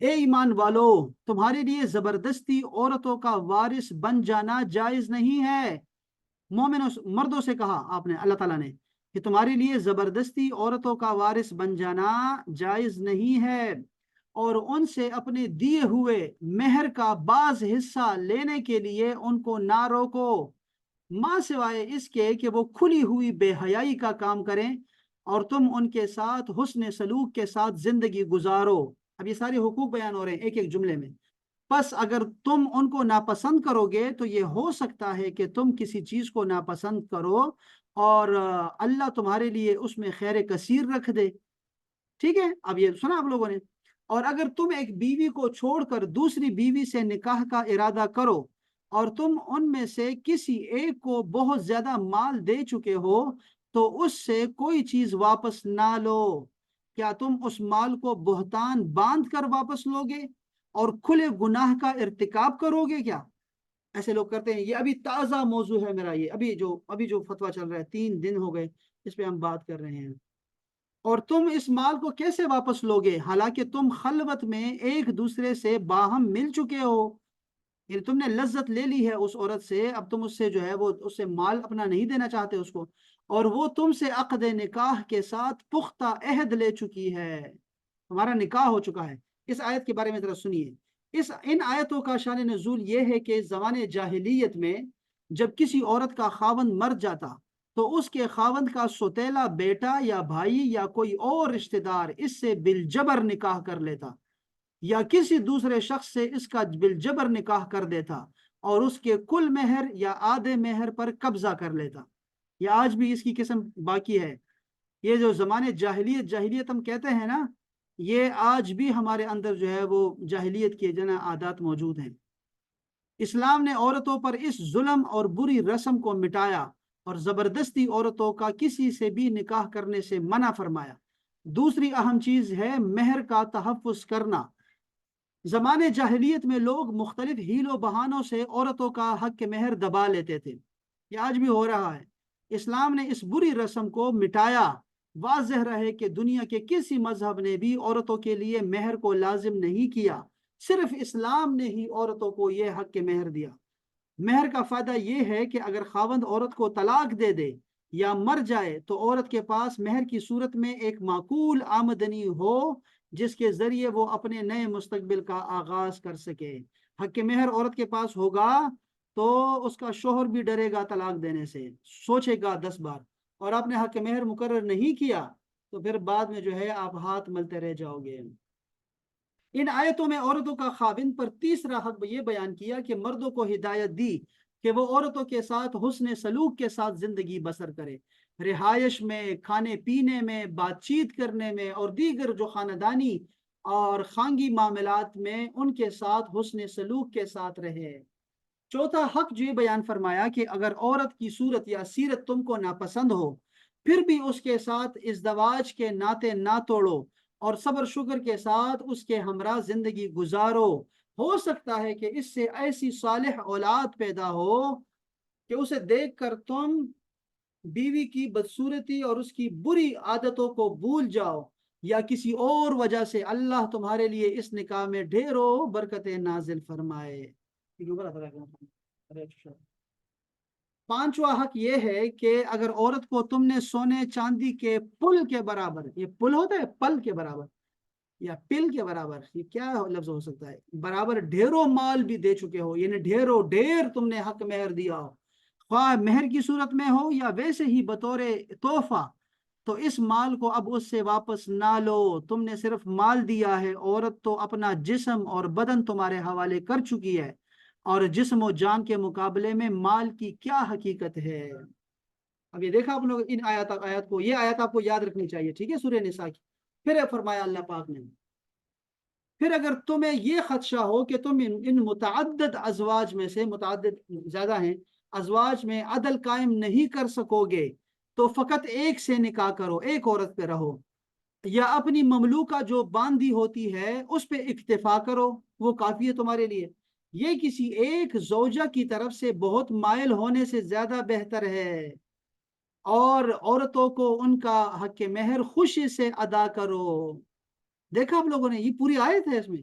اے ایمان والو، تمہارے لیے زبردستی عورتوں کا وارث بن جانا جائز نہیں ہے۔ مومنوں مردوں سے کہا آپ نے، اللہ تعالیٰ نے، کہ تمہارے لیے زبردستی عورتوں کا وارث بن جانا جائز نہیں ہے، اور ان سے اپنے دیے ہوئے مہر کا بعض حصہ لینے کے لیے ان کو نہ روکو، ماں سوائے اس کے کہ وہ کھلی ہوئی بے حیائی کا کام کریں، اور تم ان کے ساتھ حسن سلوک کے ساتھ زندگی گزارو۔ اب یہ سارے حقوق بیان ہو رہے ہیں ایک ایک جملے میں۔ پس اگر تم ان کو ناپسند کرو گے تو یہ ہو سکتا ہے کہ تم کسی چیز کو ناپسند کرو، اور اللہ تمہارے لیے اس میں خیر کثیر رکھ دے۔ ٹھیک ہے، اب یہ سنا آپ لوگوں نے۔ اور اگر تم ایک بیوی کو چھوڑ کر دوسری بیوی سے نکاح کا ارادہ کرو، اور تم ان میں سے کسی ایک کو بہت زیادہ مال دے چکے ہو، تو اس سے کوئی چیز واپس نہ لو۔ کیا تم اس مال کو بہتان باندھ کر واپس لوگے اور کھلے گناہ کا ارتکاب کرو گے کیا؟ ایسے لوگ کرتے ہیں۔ یہ ابھی تازہ موضوع ہے میرا، یہ ابھی جو فتویٰ چل رہا ہے، 3 دن ہو گئے اس پہ ہم بات کر رہے ہیں۔ اور تم اس مال کو کیسے واپس لوگے حالانکہ تم خلوت میں ایک دوسرے سے باہم مل چکے ہو؟ یعنی تم نے لذت لے لی ہے اس عورت سے، اب تم اس سے جو ہے وہ اس سے مال اپنا نہیں دینا چاہتے اس کو، اور وہ تم سے عقد نکاح کے ساتھ پختہ عہد لے چکی ہے، تمہارا نکاح ہو چکا ہے۔ اس آیت کے بارے میں ذرا سنیے۔ ان آیتوں کا شان نزول یہ ہے کہ زمانے جاہلیت میں جب کسی عورت کا خاوند مر جاتا تو اس کے خاوند کا سوتیلا بیٹا یا بھائی یا کوئی اور رشتہ دار اس سے بالجبر نکاح کر لیتا، یا کسی دوسرے شخص سے اس کا بالجبر نکاح کر دیتا، اور اس کے کل مہر یا آدھے مہر پر قبضہ کر لیتا۔ یہ آج بھی اس کی قسم باقی ہے۔ یہ جو زمانے جاہلیت ہم کہتے ہیں نا، یہ آج بھی ہمارے اندر جو ہے وہ جاہلیت کے جنا عادات موجود ہیں۔ اسلام نے عورتوں پر اس ظلم اور بری رسم کو مٹایا اور زبردستی عورتوں کا کسی سے بھی نکاح کرنے سے منع فرمایا۔ دوسری اہم چیز ہے مہر کا تحفظ کرنا۔ زمانے جاہلیت میں لوگ مختلف ہیل و بہانوں سے عورتوں کا حق مہر دبا لیتے تھے، یہ آج بھی ہو رہا ہے۔ اسلام نے اس بری رسم کو مٹایا۔ واضح رہے کہ دنیا کے کسی مذہب نے بھی عورتوں کے لیے مہر کو لازم نہیں کیا، صرف اسلام نے ہی عورتوں کو یہ حق مہر دیا۔ مہر کا فائدہ یہ ہے کہ اگر خاوند عورت کو طلاق دے دے یا مر جائے تو عورت کے پاس مہر کی صورت میں ایک معقول آمدنی ہو جس کے ذریعے وہ اپنے نئے مستقبل کا آغاز کر سکے۔ حق مہر عورت کے پاس ہوگا تو اس کا شوہر بھی ڈرے گا طلاق دینے سے، سوچے گا 10 بار، اور آپ نے حق مہر مقرر نہیں کیا تو پھر بعد میں جو ہے آپ ہاتھ ملتے رہ جاؤ گے۔ ان آیتوں میں عورتوں کا خاوند پر تیسرا حق یہ بیان کیا کہ مردوں کو ہدایت دی کہ وہ عورتوں کے ساتھ حسن سلوک کے ساتھ زندگی بسر کرے، رہائش میں، کھانے پینے میں، بات چیت کرنے میں، اور دیگر جو خاندانی اور خانگی معاملات میں ان کے ساتھ حسن سلوک کے ساتھ رہے۔ چوتھا حق جو یہ بیان فرمایا کہ اگر عورت کی صورت یا سیرت تم کو ناپسند ہو پھر بھی اس کے ساتھ ازدواج کے ناطے نہ توڑو، اور صبر شکر کے ساتھ اس کے ہمراہ زندگی گزارو۔ ہو سکتا ہے کہ اس سے ایسی صالح اولاد پیدا ہو کہ اسے دیکھ کر تم بیوی کی بدصورتی اور اس کی بری عادتوں کو بھول جاؤ، یا کسی اور وجہ سے اللہ تمہارے لیے اس نکاح میں ڈھیروں برکتیں نازل فرمائے۔ پانچواں حق یہ ہے کہ اگر عورت کو تم نے سونے چاندی کے پل کے برابر، یہ پل ہوتا ہے پل کے برابر یا پل کے برابر، یہ کیا لفظ ہو سکتا ہے، برابر ڈھیروں مال بھی دے چکے ہو، یعنی ڈھیروں ڈھیر تم نے حق مہر دیا ہو، خواہ مہر کی صورت میں ہو یا ویسے ہی بطور تحفہ، تو اس مال کو اب اس سے واپس نہ لو۔ تم نے صرف مال دیا ہے، عورت تو اپنا جسم اور بدن تمہارے حوالے کر چکی ہے، اور جسم و جان کے مقابلے میں مال کی کیا حقیقت ہے۔ اب یہ دیکھا آپ لوگ ان آیات کو، یہ آیات آپ کو یاد رکھنی چاہیے، ٹھیک ہے، سورہ نساء کی۔ پھر فرمایا اللہ پاک نے، پھر اگر تمہیں یہ خدشہ ہو کہ تم ان متعدد ازواج میں سے، متعدد زیادہ ہیں، ازواج میں عدل قائم نہیں کر سکو گے تو فقط ایک سے نکاح کرو، ایک عورت پہ رہو، یا اپنی مملوکہ جو باندھی ہوتی ہے اس پہ اکتفا کرو، وہ کافی ہے تمہارے لیے۔ یہ کسی ایک زوجہ کی طرف سے بہت مائل ہونے سے زیادہ بہتر ہے، اور عورتوں کو ان کا حق مہر خوشی سے ادا کرو۔ دیکھا آپ لوگوں نے، یہ پوری آیت ہے اس میں،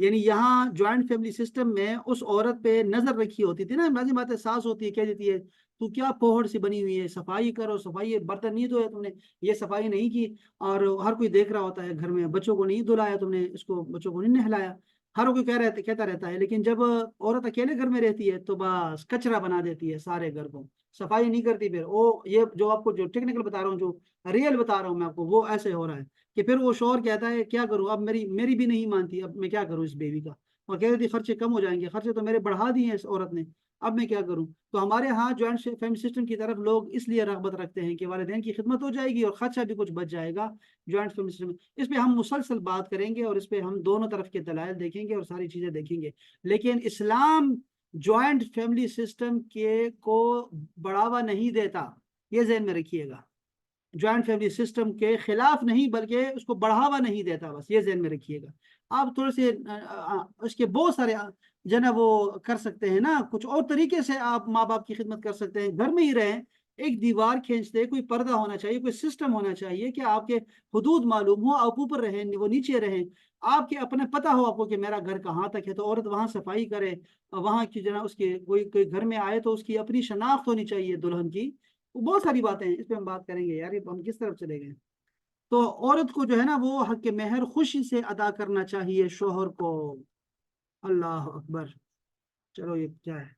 یعنی یہاں جوائنٹ فیملی سسٹم میں اس عورت پہ نظر رکھی ہوتی تھی نا، لازم بات ہے، ساس ہوتی ہے، کہہ دیتی ہے تو کیا پوہڑ سی بنی ہوئی ہے، صفائی کرو، صفائی، برتن نہیں دھوئے تم نے، یہ صفائی نہیں کی، اور ہر کوئی دیکھ رہا ہوتا ہے گھر میں، بچوں کو نہیں دھلایا تم نے، اس کو بچوں کو نہیں نہلایا، ہر کوئی کہتا رہتا ہے، لیکن جب عورت اکیلے گھر میں رہتی ہے تو بس کچرا بنا دیتی ہے سارے گھر کو، صفائی نہیں کرتی، پھر وہ یہ جو آپ کو جو ٹیکنیکل بتا رہا ہوں، جو ریئل بتا رہا ہوں میں آپ کو، وہ ایسے ہو رہا ہے کہ پھر وہ شوہر کہتا ہے کیا کروں، اب میری بھی نہیں مانتی، اب میں کیا کروں اس بیوی کا، اور کہہ دیتی خرچے کم ہو جائیں گے، خرچے تو میرے بڑھا دیے ہیں اس عورت نے، اب میں کیا کروں۔ تو ہمارے ہاں جوائنٹ فیملی سسٹم کی طرف لوگ اس لیے رغبت رکھتے ہیں کہ والدین کی خدمت ہو جائے گی اور خرچہ بھی کچھ بچ جائے گا جوائنٹ فیملی سسٹم میں۔ اس پہ ہم مسلسل بات کریں گے اور اس پہ ہم دونوں طرف کے دلائل دیکھیں گے اور ساری چیزیں دیکھیں گے، لیکن اسلام جوائنٹ فیملی سسٹم کے کو بڑھاوا نہیں دیتا، یہ ذہن میں رکھیے گا، جوائنٹ فیملی سسٹم کے خلاف نہیں بلکہ اس کو بڑھاوا نہیں دیتا، بس یہ ذہن میں رکھیے گا۔ آپ تھوڑے سے اس کے بہت سارے جنا وہ کر سکتے ہیں نا، کچھ اور طریقے سے آپ ماں باپ کی خدمت کر سکتے ہیں، گھر میں ہی رہیں، ایک دیوار کھینچتے، کوئی پردہ ہونا چاہیے، کوئی سسٹم ہونا چاہیے کہ آپ کے حدود معلوم ہو، آپ اوپر رہیں وہ نیچے رہیں، آپ کے اپنے پتہ ہو آپ کو کہ میرا گھر کہاں تک ہے، تو عورت وہاں صفائی کرے، وہاں کی اس کے کوئی گھر میں آئے تو اس کی اپنی شناخت ہونی چاہیے دلہن کی، بہت ساری باتیں ہیں، اس پہ ہم بات کریں گے یار، ہم کس طرف چلے گئے۔ تو عورت کو جو ہے نا وہ حق مہر خوشی سے ادا کرنا چاہیے شوہر کو۔ اللہ اکبر، چلو یہ کیا ہے،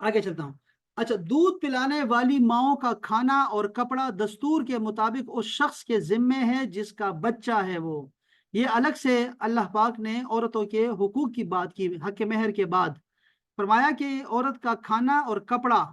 آگے چلتا ہوں۔ اچھا، دودھ پلانے والی ماؤں کا کھانا اور کپڑا دستور کے مطابق اس شخص کے ذمے ہے جس کا بچہ ہے وہ۔ یہ الگ سے اللہ پاک نے عورتوں کے حقوق کی بات کی حق مہر کے بعد، فرمایا کہ عورت کا کھانا اور کپڑا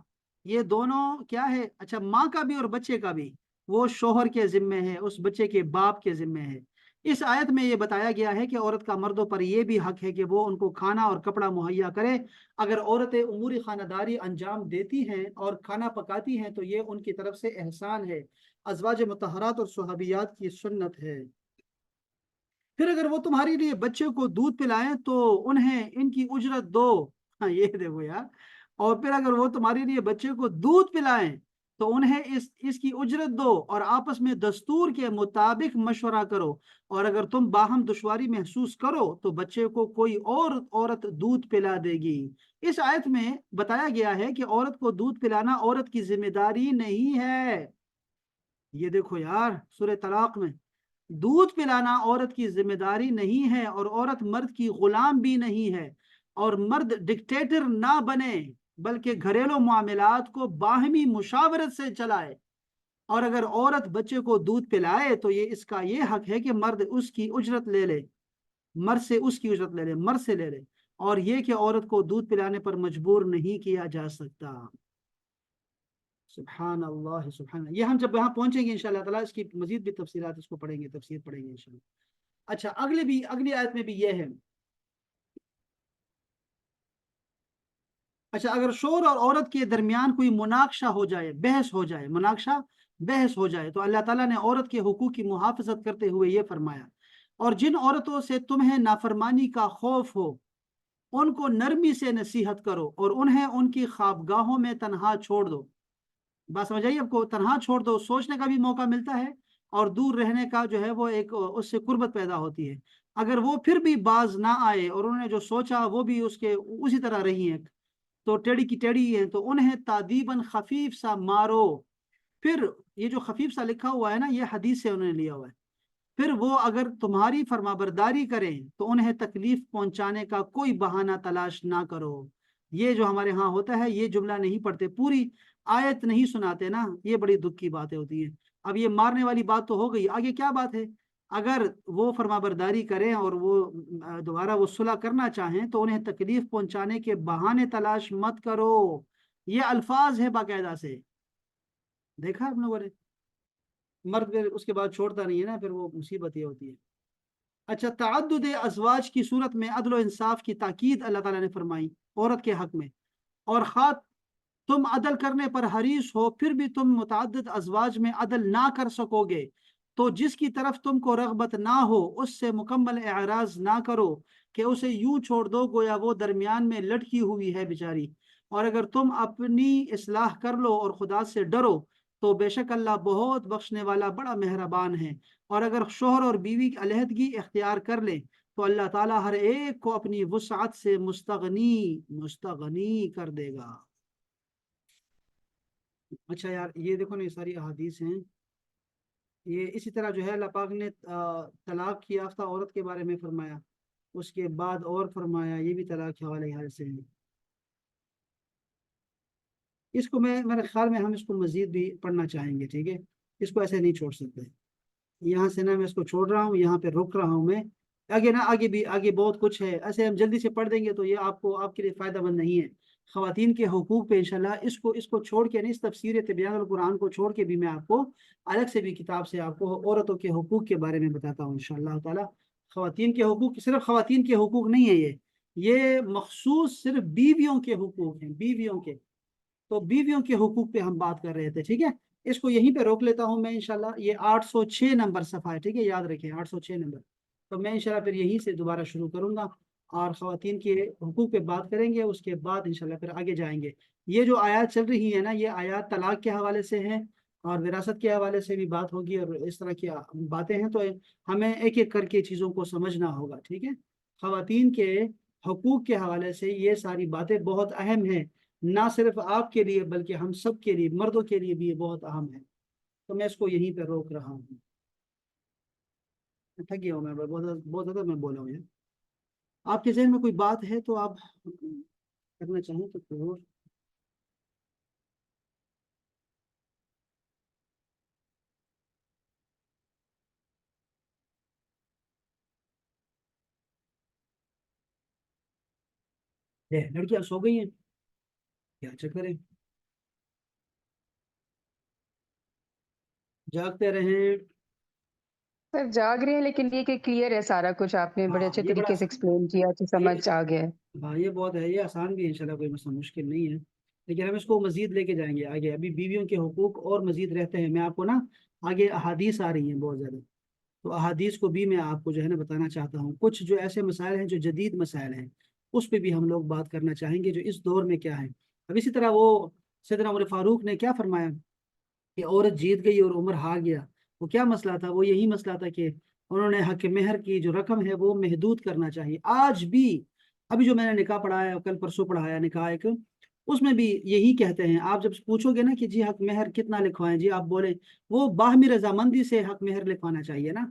یہ دونوں کیا ہے، اچھا ماں کا بھی اور بچے کا بھی، وہ شوہر کے ذمے ہے، اس بچے کے باپ کے ذمے ہے۔ اس آیت میں یہ بتایا گیا ہے کہ عورت کا مردوں پر یہ بھی حق ہے کہ وہ ان کو کھانا اور کپڑا مہیا کرے۔ اگر عورتیں امور خانہ داری انجام دیتی ہیں اور کھانا پکاتی ہیں تو یہ ان کی طرف سے احسان ہے، ازواج مطہرات اور صحابیات کی سنت ہے۔ پھر اگر وہ تمہارے لیے بچے کو دودھ پلائیں تو انہیں ان کی اجرت دو، ہاں یہ دیکھو یار، اور پھر اگر وہ تمہارے لیے بچے کو دودھ پلائیں تو انہیں اس کی اجرت دو اور آپس میں دستور کے مطابق مشورہ کرو، اور اگر تم باہم دشواری محسوس کرو تو بچے کو کوئی اور عورت دودھ پلا دے گی۔ اس آیت میں بتایا گیا ہے کہ عورت کو دودھ پلانا عورت کی ذمہ داری نہیں ہے، یہ دیکھو یار سورہ طلاق میں، دودھ پلانا عورت کی ذمہ داری نہیں ہے، اور عورت مرد کی غلام بھی نہیں ہے، اور مرد ڈکٹیٹر نہ بنے بلکہ گھریلو معاملات کو باہمی مشاورت سے چلائے، اور اگر عورت بچے کو دودھ پلائے تو یہ اس کا یہ حق ہے کہ مرد اس کی اجرت لے لے، مرد سے اس کی اجرت لے لے، مرد سے لے لے، اور یہ کہ عورت کو دودھ پلانے پر مجبور نہیں کیا جا سکتا۔ سبحان اللہ سبحان اللہ، یہ ہم جب یہاں پہنچیں گے انشاءاللہ تعالیٰ اس کی مزید بھی تفصیلات اس کو پڑھیں گے، تفسیر پڑھیں گے انشاءاللہ۔ اچھا اگلی آیت میں بھی یہ ہے، اچھا اگر شوہر اور عورت کے درمیان کوئی مناقشہ ہو جائے، بحث ہو جائے، مناقشہ بحث ہو جائے، تو اللہ تعالیٰ نے عورت کے حقوق کی محافظت کرتے ہوئے یہ فرمایا، اور جن عورتوں سے تمہیں نافرمانی کا خوف ہو ان کو نرمی سے نصیحت کرو اور انہیں ان کی خوابگاہوں میں تنہا چھوڑ دو۔ بات سمجھ آئیے آپ کو، تنہا چھوڑ دو، سوچنے کا بھی موقع ملتا ہے اور دور رہنے کا جو ہے وہ ایک اس سے قربت پیدا ہوتی ہے۔ اگر وہ پھر بھی باز نہ آئے اور انہوں نے جو سوچا وہ بھی اس کے اسی طرح رہی ہیں تو ٹیڑھی کی ٹیڑھی ہیں، تو انہیں تادیباً خفیف سا مارو۔ پھر یہ جو خفیف سا لکھا ہوا ہے نا، یہ حدیث سے انہوں نے لیا ہوا ہے۔ پھر وہ اگر تمہاری فرمانبرداری کریں تو انہیں تکلیف پہنچانے کا کوئی بہانہ تلاش نہ کرو۔ یہ جو ہمارے ہاں ہوتا ہے، یہ جملہ نہیں پڑھتے، پوری آیت نہیں سناتے نا، یہ بڑی دکھ کی باتیں ہوتی ہیں۔ اب یہ مارنے والی بات تو ہو گئی، آگے کیا بات ہے، اگر وہ فرمانبرداری کریں اور وہ دوبارہ وہ صلح کرنا چاہیں تو انہیں تکلیف پہنچانے کے بہانے تلاش مت کرو، یہ الفاظ ہے باقاعدہ سے، دیکھا آپ لوگوں نے، مرد پھر اس کے بعد چھوڑتا نہیں ہے نا، پھر وہ مصیبت یہ ہوتی ہے۔ اچھا، تعدد ازواج کی صورت میں عدل و انصاف کی تاکید اللہ تعالیٰ نے فرمائی عورت کے حق میں، اور خواہ تم عدل کرنے پر حریص ہو پھر بھی تم متعدد ازواج میں عدل نہ کر سکو گے تو جس کی طرف تم کو رغبت نہ ہو اس سے مکمل اعراض نہ کرو کہ اسے یوں چھوڑ دو گویا وہ درمیان میں لٹکی ہوئی ہے بیچاری، اور اگر تم اپنی اصلاح کر لو اور خدا سے ڈرو تو بے شک اللہ بہت بخشنے والا بڑا مہربان ہے۔ اور اگر شوہر اور بیوی کی علیحدگی اختیار کر لیں تو اللہ تعالیٰ ہر ایک کو اپنی وسعت سے مستغنی کر دے گا۔ اچھا یار یہ دیکھو نا، یہ ساری احادیث ہیں، یہ اسی طرح جو ہے اللہ پاک نے طلاق یافتہ عورت کے بارے میں فرمایا، اس کے بعد اور فرمایا، یہ بھی طلاق کے حوالے سے ہے۔ اس کو میرے خیال میں ہم اس کو مزید بھی پڑھنا چاہیں گے، ٹھیک ہے، اس کو ایسے نہیں چھوڑ سکتے۔ یہاں سے نہ میں اس کو چھوڑ رہا ہوں، یہاں پہ رک رہا ہوں میں، آگے نہ آگے بہت کچھ ہے، ایسے ہم جلدی سے پڑھ دیں گے تو یہ آپ کے لیے فائدہ مند نہیں ہے۔ خواتین کے حقوق پہ انشاءاللہ اس کو چھوڑ کے نہیں، اس تفسیر تبیان القرآن کو چھوڑ کے بھی میں آپ کو الگ سے بھی کتاب سے آپ کو عورتوں کے حقوق کے بارے میں بتاتا ہوں انشاءاللہ تعالی۔ خواتین کے حقوق صرف خواتین کے حقوق نہیں ہے، یہ مخصوص صرف بیویوں کے حقوق ہیں، بیویوں کے، تو بیویوں کے حقوق پہ ہم بات کر رہے تھے، ٹھیک ہے۔ اس کو یہیں پہ روک لیتا ہوں میں انشاءاللہ، یہ 806 نمبر صفحہ ہے، ٹھیک ہے، یاد رکھیں 806 نمبر، تو میں انشاءاللہ پھر یہیں سے دوبارہ شروع کروں گا اور خواتین کے حقوق پہ بات کریں گے، اس کے بعد انشاءاللہ پھر آگے جائیں گے۔ یہ جو آیات چل رہی ہے نا، یہ آیات طلاق کے حوالے سے ہیں اور وراثت کے حوالے سے بھی بات ہوگی، اور اس طرح کی باتیں ہیں، تو ہمیں ایک ایک کر کے چیزوں کو سمجھنا ہوگا، ٹھیک ہے۔ خواتین کے حقوق کے حوالے سے یہ ساری باتیں بہت اہم ہیں، نہ صرف آپ کے لیے بلکہ ہم سب کے لیے، مردوں کے لیے بھی یہ بہت اہم ہے، تو میں اس کو یہیں پہ روک رہا ہوں۔ تھک گیا ہوں میں، بہت زیادہ میں بولا ہوں۔ آپ کے ذہن میں کوئی بات ہے تو آپ کرنا چاہیں تو ضرور۔ لڑکیاں سو گئی ہیں، کیا چکر ہے، جاگتے رہیں۔ سر جاگ رہے ہیں، لیکن یہ کہ کلیئر ہے سارا کچھ، آپ نے بڑے اچھے یہ بڑا طریقے سے ایکسپلین کیا تو سمجھ آ گیا ہے۔ ہاں یہ بہت ہے، یہ آسان بھی ہے انشاءاللہ، کوئی مسئلہ مشکل نہیں ہے، لیکن ہم اس کو مزید لے کے جائیں گے آگے۔ ابھی بیویوں کے حقوق اور مزید رہتے ہیں، میں آپ کو نا آگے احادیث آ رہی ہیں بہت زیادہ، تو احادیث کو بھی میں آپ کو جو ہے نا بتانا چاہتا ہوں۔ کچھ جو ایسے مسائل ہیں جو جدید مسائل ہیں، اس پہ بھی ہم لوگ بات کرنا چاہیں گے، جو اس دور میں کیا ہے۔ اب اسی طرح وہ سیدنا عمر فاروق نے کیا فرمایا کہ عورت جیت گئی اور عمر ہار گیا، وہ کیا مسئلہ تھا؟ وہ یہی مسئلہ تھا کہ انہوں نے حق مہر کی جو رقم ہے وہ محدود کرنا چاہیے۔ آج بھی ابھی جو میں نے نکاح پڑھایا، کل پرسوں پڑھایا نکاح ایک، اس میں بھی یہی کہتے ہیں، آپ جب پوچھو گے نا کہ جی حق مہر کتنا لکھوائیں، جی آپ بولیں وہ باہمی رضامندی سے حق مہر لکھوانا چاہیے نا،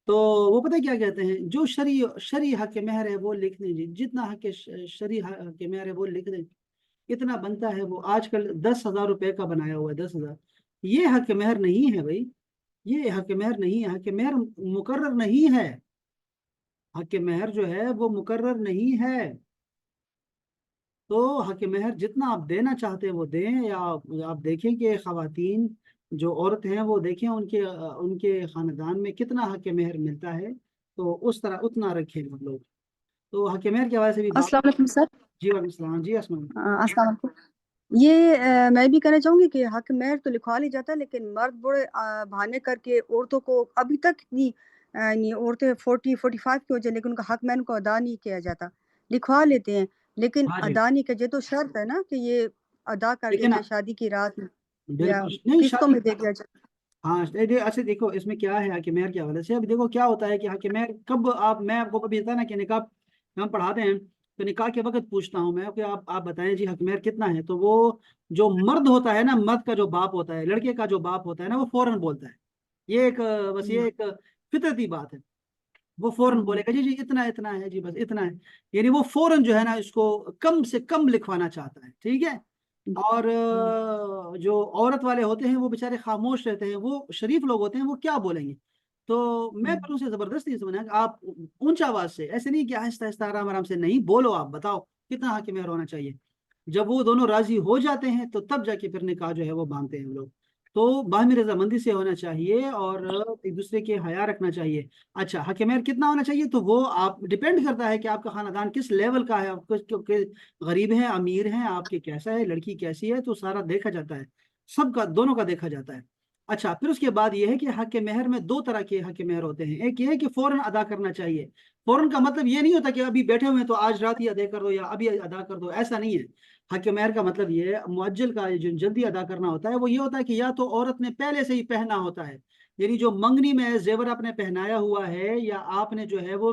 تو وہ پتہ کیا کہتے ہیں، جو شرعی حق مہر ہے وہ لکھ دیں، جی جتنا حق شرعی حق مہر ہے وہ لکھ دیں، اتنا بنتا ہے۔ وہ آج کل 10,000 روپے کا بنایا ہوا ہے، 10,000، یہ حق مہر نہیں ہے بھائی، یہ حق مہر نہیں ہے، حق مہر مقرر نہیں ہے، حق مہر جو ہے وہ مقرر نہیں ہے۔ تو حق مہر جتنا آپ دینا چاہتے ہیں وہ دیں، یا آپ دیکھیں کہ خواتین جو عورت ہیں وہ دیکھیں ان کے خاندان میں کتنا حق مہر ملتا ہے، تو اس طرح اتنا رکھیں ہم لوگ۔ تو حق مہر کے حوالے سے بھی بات۔ السلام علیکم سر۔ جی وعلیکم السلام، جی السلام علیکم۔ السلام علیکم۔ یہ میں بھی کہنا چاہوں گی کہ حق مہر تو لکھوا لی جاتا ہے، لیکن مرد بڑے بہانے کر کے عورتوں کو ابھی تک اتنی عورتیں 40-45 کی ہو جائے لیکن ان کا حق مہر کو ادا نہیں کیا جاتا، لکھوا لیتے ہیں لیکن ہاں جی ادا نہیں کیا جائے، تو شرط ہے نا کہ یہ ادا کر لیکن دیا جائے شادی کی رات میں یا بالکل نہیں، قسطوں شادی میں دے دیا جائے۔ ہاں اچھا دیکھو اس میں کیا ہے حق مہر کے حوالے سے۔ اب دیکھو کیا ہوتا ہے کہ حق مہر کب میں آپ کو کبھی بتا نا کہ نکاح ہم پڑھاتے ہیں تو نکاح کے وقت پوچھتا ہوں میں کہ آپ بتائیں جی حق مہر کتنا ہے، تو وہ جو مرد ہوتا ہے نا، مرد کا جو باپ ہوتا ہے، لڑکے کا جو باپ ہوتا ہے نا، وہ فوراً بولتا ہے، یہ بس یہ ایک فطرتی بات ہے، وہ فوراً بولے گا جی اتنا ہے، جی بس اتنا ہے، یعنی وہ فوراً جو ہے نا اس کو کم سے کم لکھوانا چاہتا ہے، ٹھیک ہے۔ اور جو عورت والے ہوتے ہیں وہ بےچارے خاموش رہتے ہیں، وہ شریف لوگ ہوتے ہیں، وہ کیا بولیں گے؟ تو میں پھر اسے زبردستی سمجھا کہ آپ اونچا آواز سے، ایسے نہیں کہ آہستہ آہستہ آرام آرام سے، نہیں بولو، آپ بتاؤ کتنا حق مہر ہونا چاہیے۔ جب وہ دونوں راضی ہو جاتے ہیں تو تب جا کے پھر نکاح جو ہے وہ باندھتے ہیں ہم لوگ۔ تو باہمی رضامندی سے ہونا چاہیے اور ایک دوسرے کے حیا رکھنا چاہیے۔ اچھا حق مہر کتنا ہونا چاہیے، تو وہ آپ ڈیپینڈ کرتا ہے کہ آپ کا خاندان کس لیول کا ہے، آپ غریب ہیں، امیر ہیں، آپ کے کیسا ہے، لڑکی کیسی ہے، تو سارا دیکھا جاتا ہے، سب کا، دونوں کا دیکھا جاتا ہے۔ اچھا پھر اس کے بعد یہ ہے کہ حق مہر میں دو طرح کے حق مہر ہوتے ہیں، ایک یہ ہے کہ فوراً ادا کرنا چاہیے۔ فوراً کا مطلب یہ نہیں ہوتا کہ ابھی بیٹھے ہوئے ہیں تو آج رات ہی ادا کر دو یا ابھی ادا کر دو، ایسا نہیں ہے۔ حق مہر کا مطلب یہ ہے، معجل کا جو جلدی ادا کرنا ہوتا ہے وہ یہ ہوتا ہے کہ یا تو عورت نے پہلے سے ہی پہنا ہوتا ہے، یعنی جو منگنی میں زیور آپ نے پہنایا ہوا ہے، یا آپ نے جو ہے وہ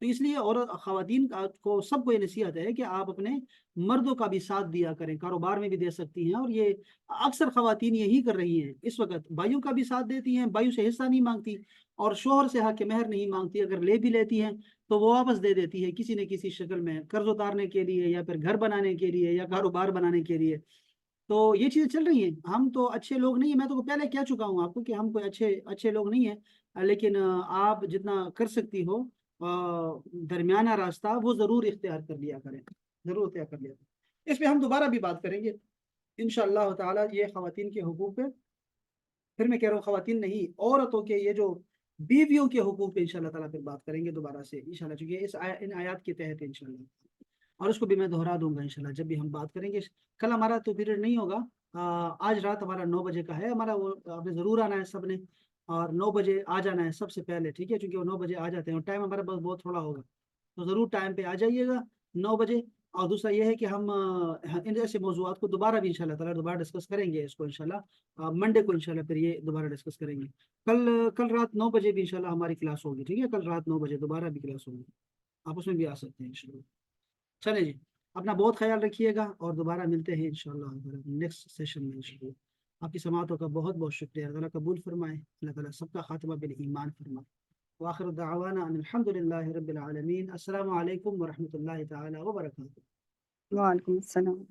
تو اس لیے عورت خواتین کو سب کو یہ نصیحت ہے کہ آپ اپنے مردوں کا بھی ساتھ دیا کریں، کاروبار میں بھی دے سکتی ہیں، اور یہ اکثر خواتین یہی کر رہی ہیں اس وقت، بھائیوں کا بھی ساتھ دیتی ہیں، بھائیوں سے حصہ نہیں مانگتی، اور شوہر سے حق مہر نہیں مانگتی، اگر لے بھی لیتی ہیں تو وہ واپس دے دیتی ہے کسی نہ کسی شکل میں، قرض اتارنے کے لیے یا پھر گھر بنانے کے لیے یا کاروبار بنانے کے لیے۔ تو یہ چیزیں چل رہی ہیں۔ ہم تو اچھے لوگ نہیں ہیں، میں تو پہلے کہہ چکا ہوں آپ کو کہ ہم کوئی اچھے لوگ نہیں ہیں، لیکن آپ جتنا کر سکتی ہو درمیانہ راستہ وہ ضرور اختیار کر لیا کریں، ضرور اختیار کر لیا کریں۔ اس پہ ہم دوبارہ بھی بات کریں گے انشاءاللہ تعالی، یہ خواتین کے حقوق پہ، پھر میں کہہ رہا ہوں خواتین نہیں، عورتوں کے یہ جو بیویوں کے حقوق پہ انشاءاللہ تعالی پھر بات کریں گے دوبارہ سے انشاءاللہ، چونکہ ان آیات کے تحت انشاءاللہ، اور اس کو بھی میں دہرا دوں گا انشاءاللہ جب بھی ہم بات کریں گے۔ کل ہمارا تو پیریڈ نہیں ہوگا، آج رات ہمارا 9 بجے کا ہے ہمارا، وہ آپ نے ضرور آنا ہے سب نے، اور 9 بجے آ جانا ہے سب سے پہلے، ٹھیک ہے، چونکہ وہ 9 بجے آ جاتے ہیں اور ٹائم ہمارا بہت تھوڑا ہوگا، تو ضرور ٹائم پہ آ جائیے گا 9 بجے۔ اور دوسرا یہ ہے کہ ہم ان ایسے موضوعات کو دوبارہ بھی انشاءاللہ تعالی دوبارہ ڈسکس کریں گے، اس کو انشاءاللہ منڈے کو انشاءاللہ پھر یہ دوبارہ ڈسکس کریں گے۔ کل رات 9 بجے بھی انشاءاللہ ہماری کلاس ہوگی، ٹھیک ہے، کل رات 9 بجے دوبارہ بھی کلاس ہوگی، آپ اس میں بھی آ سکتے ہیں انشاءاللہ۔ چلیں جی، اپنا بہت خیال رکھیے گا، اور دوبارہ ملتے ہیں انشاءاللہ نیکسٹ سیشن میں انشاءاللہ۔ آپ کی سماعتوں کا بہت بہت شکریہ، اللہ تعالیٰ قبول فرمائے، اللہ تعالیٰ سب کا خاتمہ بالایمان فرمائے، وآخر دعوانا ان الحمد للہ رب العالمین۔ السلام علیکم ورحمۃ اللہ تعالیٰ وبرکاتہ۔ وعلیکم السلام۔